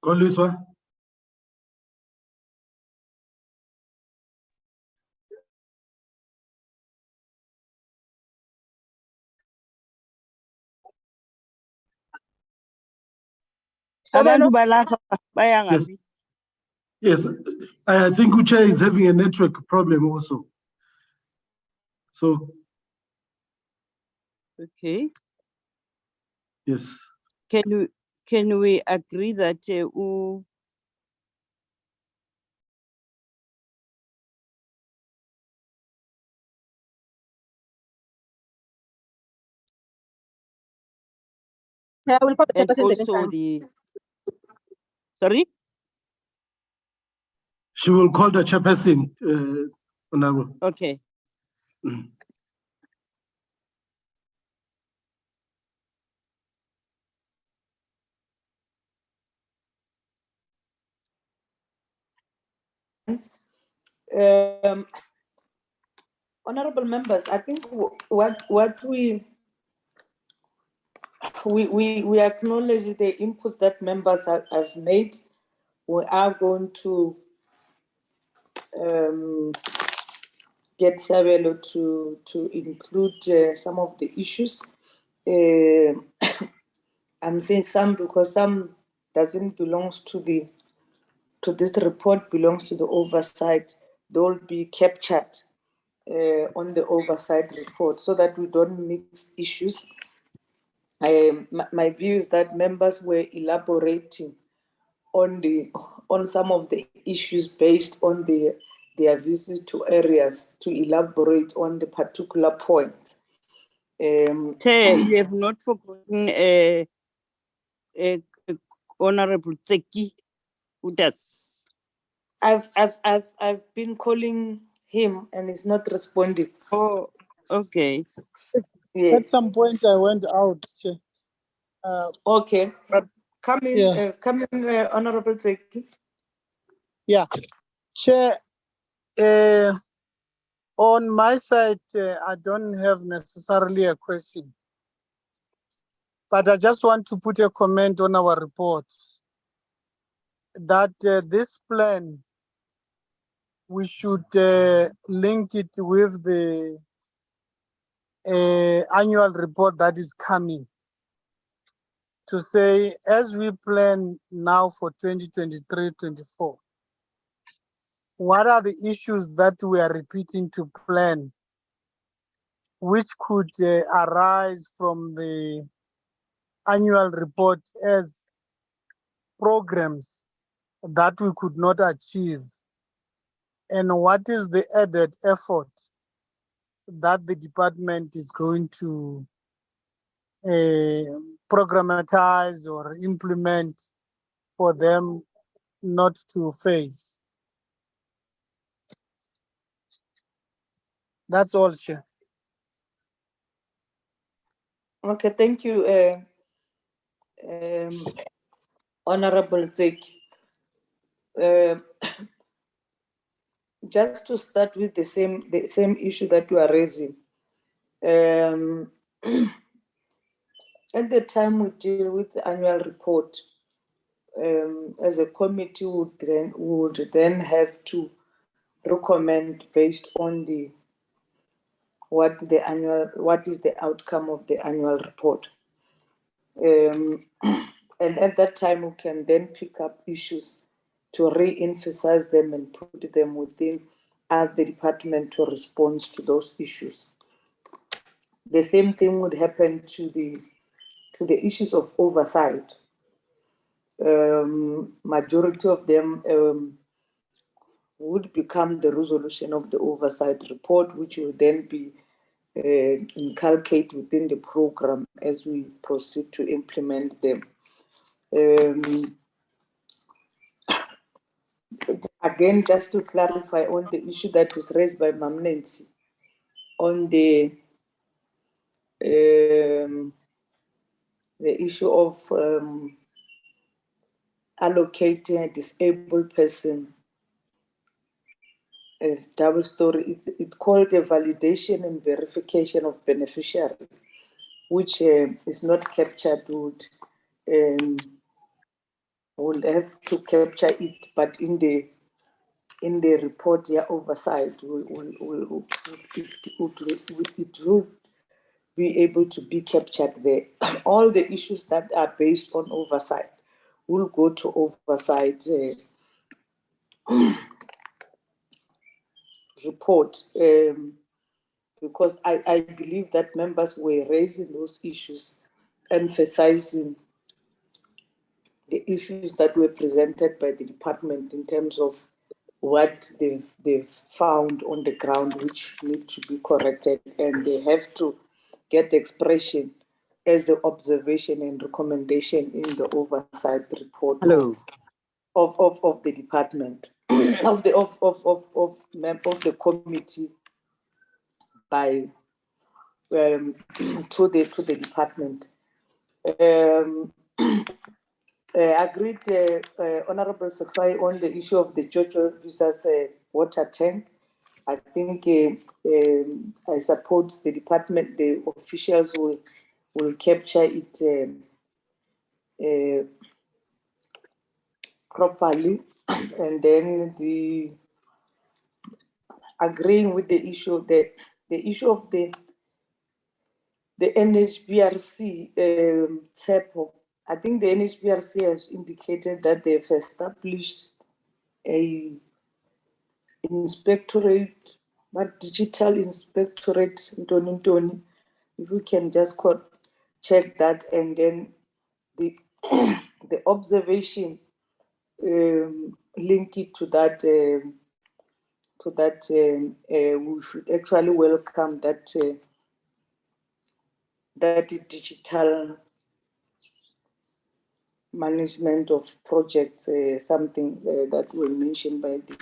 Koliswa. Abantu balapha baya Yes. ngaphi? Yes, I think Uche is having a network problem also. So, Okay. yes. Can we agree that Yeah, I will put the and papers in the also meantime. the sorry? She will call the chairperson, Honorable. Okay. Mm. Honorable members, I think what we acknowledge the inputs that members have made. We are going to get Sabelo to include some of the issues. I'm saying some because some doesn't belongs to this report, belongs to the oversight. They'll be captured on the oversight report so that we don't mix issues. My view is that members were elaborating on some of the issues based on their visit to areas to elaborate on the particular points. Chair, you have not forgotten Honorable Tseki, who does. I've been calling him and he's not responding. Oh, okay. At Yes. some point, I went out. Chair. Okay. But Come in, yeah. Honorable Tseki. Yeah, Chair. On my side, I don't have necessarily a question, but I just want to put a comment on our report that this plan, we should link it with the annual report that is coming to say, as we plan now for 2023-24, what are the issues that we are repeating to plan, which could arise from the annual report as programs that we could not achieve, and what is the added effort that the department is going to programmatize or implement for them not to face. That's all, Chair. Okay, thank you, Honorable Tseki. Just to start with the same issue that you are raising. At the time we deal with the annual report, as a committee would then have to recommend based on what is the outcome of the annual report. And at that time, we can then pick up issues to re-emphasize them and put them within the department to respond to those issues. The same thing would happen to the issues of oversight. Majority of them would become the resolution of the oversight report, which will then be inculcated within the program as we proceed to implement them. Again, just to clarify on the issue that is raised by Mam Nancy on the issue of allocating a disabled person a double story, it's called a validation and verification of beneficiary, which is not captured with we'll have to capture it, but in the report, oversight, it will be able to be captured there. All the issues that are based on oversight will go to oversight report, because I believe that members were raising those issues, emphasizing the issues that were presented by the department in terms of what they've found on the ground, which need to be corrected, and they have to get expression as an observation and recommendation in the oversight report Hello. of the department of the committee by to the department. Agreed, Honorable Safai, on the issue of the Jojo versus water tank. I think I suppose the department, the officials will capture it properly, and then agreeing with the issue of the issue of the NHBRC TEPO. I think the NHBRC has indicated that they've established a inspectorate, but digital inspectorate, Ntoni. If we can just check that, and then the the observation, link it to that. We should actually welcome that that digital management of projects, something that was mentioned by the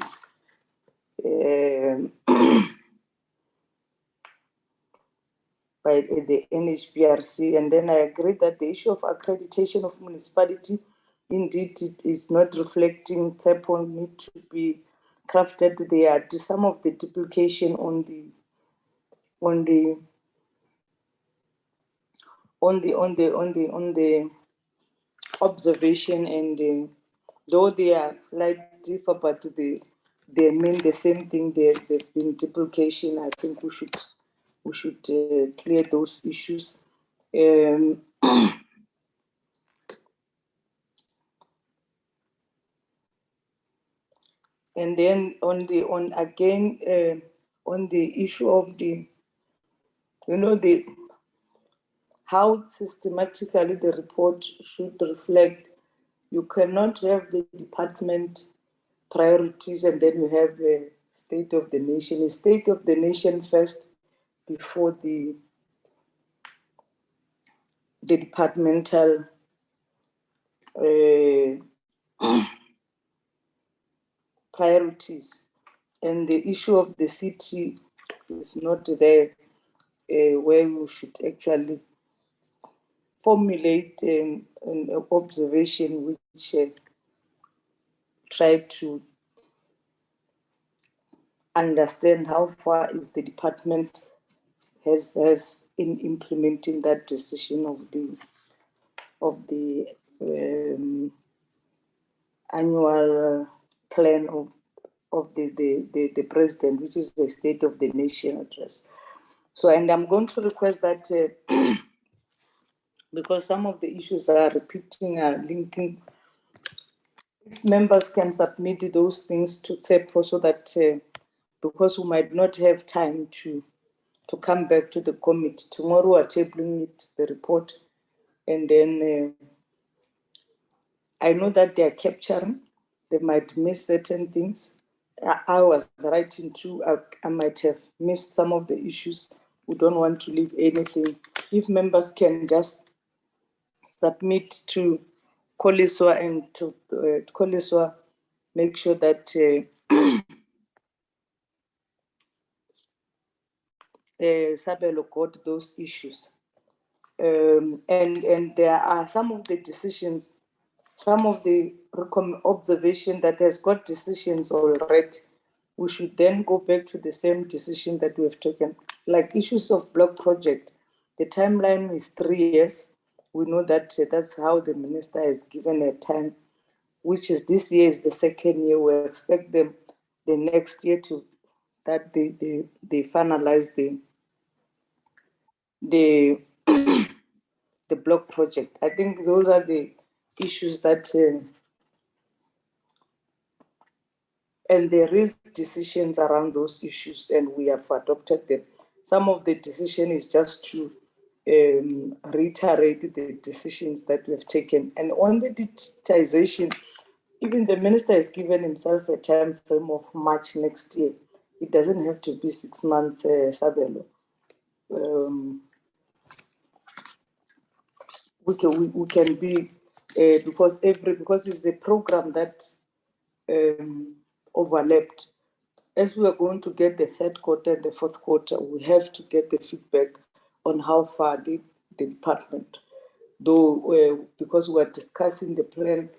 NHBRC. And then I agree that the issue of accreditation of municipality, indeed, it is not reflecting TEPO, need to be crafted. There are some of the duplication on the observation, and though they are slightly different, but they mean the same thing. They've been duplication. I think we should clear those issues. And then on the issue of how systematically the report should reflect. You cannot have the department priorities and then you have the state of the nation. The state of the nation first before the departmental priorities. And the issue of the city is not there, where we should actually formulate an observation which try to understand how far is the department has in implementing that decision of the annual plan of the president, which is the State of the Nation address. So, and I'm going to request that because some of the issues are repeating, linking, members can submit those things to TEPO so that because we might not have time to come back to the committee. Tomorrow we're tabling it, the report, and then I know that they are capturing, they might miss certain things. I was writing too, I might have missed some of the issues. We don't want to leave anything. If members can just submit to Koliswa and to Koliswa, make sure that Sabelo got those issues. And there are some of the decisions, some of the observation that has got decisions already. We should then go back to the same decision that we have taken. Like issues of block project, the timeline is 3 years. We know that that's how the minister has given a time which is this year is the second year. We expect them the next year to that they finalize the the block project. I think those are the issues that and there is decisions around those issues, and we have adopted them. Some of the decision is just to reiterate the decisions that we have taken. And on the digitization, even the minister has given himself a time frame of March next year. It doesn't have to be 6 months, Sabelo. We can be because it's the program that overlapped. As we are going to get the third quarter and the fourth quarter, we have to get the feedback on how far the department, though because we are discussing the plan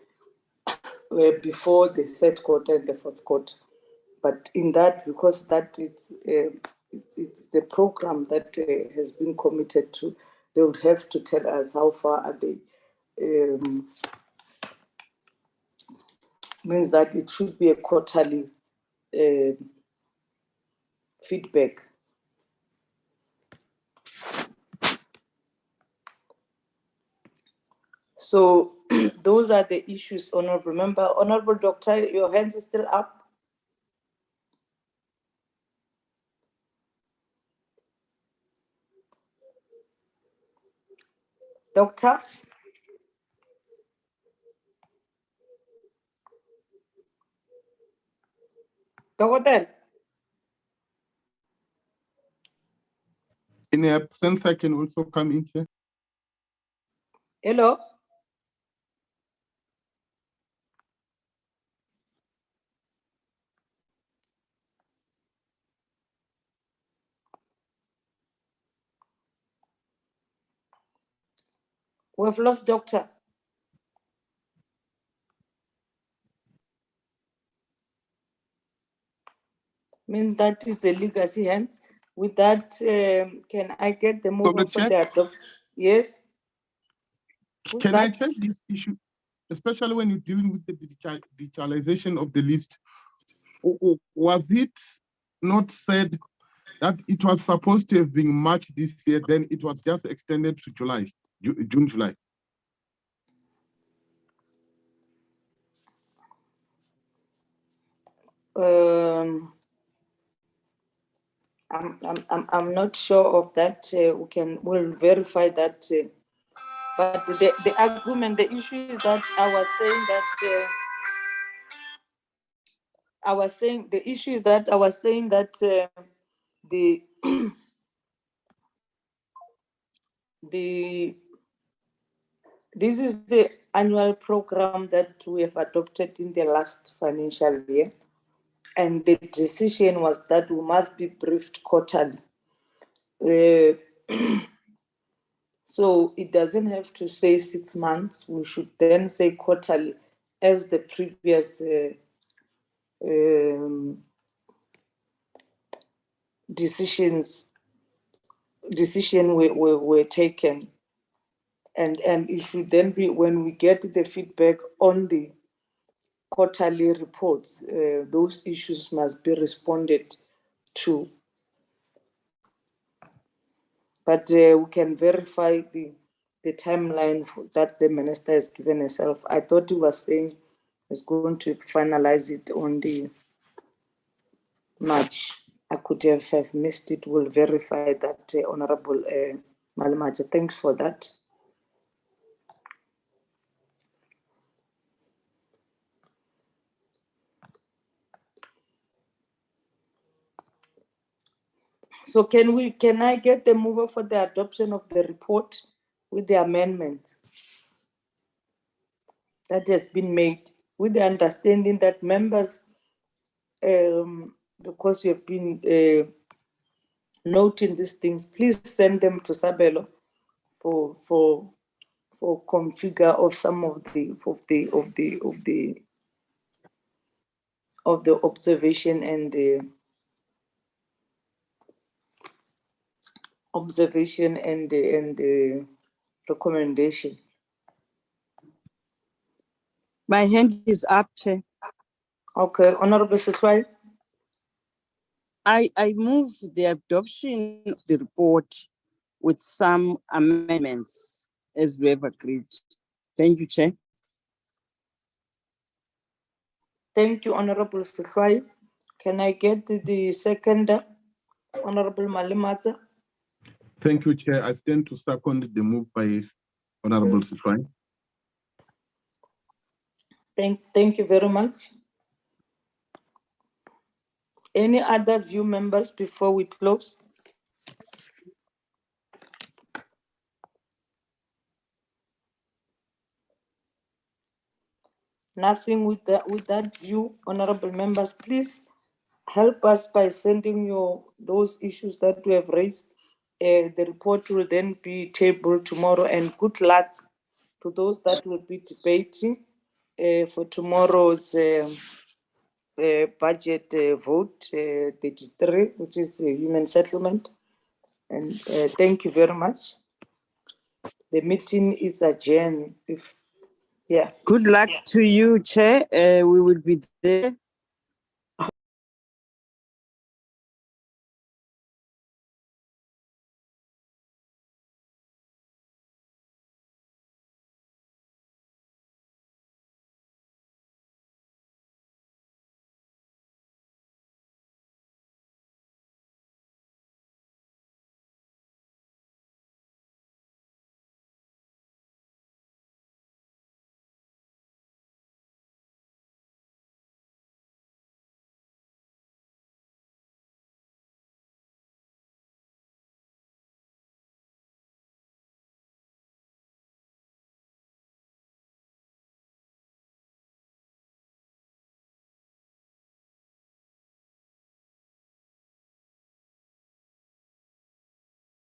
before the third quarter and the fourth quarter. But in that, because that it's the program that has been committed to, they would have to tell us how far are they. Means that it should be a quarterly feedback. So those are the issues, Honorable Member. Honorable Doctor, your hands are still up. Doctor? Doctor? In absence, I can also come in here. Hello? We've lost Doctor. Means that it's a legacy hands. With that, can I get the mover for that? Yes? Can I tell this issue, especially when you're dealing with the digitalization of the list, was it not said that it was supposed to have been March this year, then it was just extended to July, June, July? I'm not sure of that. We'll verify that. But the argument, the issue is that the issue is that this is the annual program that we have adopted in the last financial year. And the decision was that we must be briefed quarterly. So it doesn't have to say 6 months. We should then say quarterly, as the previous decision were taken. And it should then be when we get the feedback on the quarterly reports, those issues must be responded to. But we can verify the timeline that the minister has given herself. I thought he was saying he's going to finalize it on the March. I could have missed it. We'll verify that, Honorable Malemaja. Thanks for that. So can I get the mover for the adoption of the report with the amendment that has been made, with the understanding that members, because you have been noting these things, please send them to Sabelo for configure of some of the observation and the recommendation. My hand is up, Chair. Okay, Honorable Sifai. I move the adoption of the report with some amendments as we have agreed. Thank you, Chair. Thank you, Honorable Sifai. Can I get the second, Honorable Malimaza? Thank you, Chair. I stand to second the move by Honorable Sifai. Thank you very much. Any other view members before we close? Nothing with that view, honorable members, please help us by sending those issues that we have raised. The report will then be tabled tomorrow, and good luck to those that will be debating for tomorrow's budget vote, 33, which is human settlement. And thank you very much. The meeting is adjourned. Yeah. Good luck to you, Chair. We will be there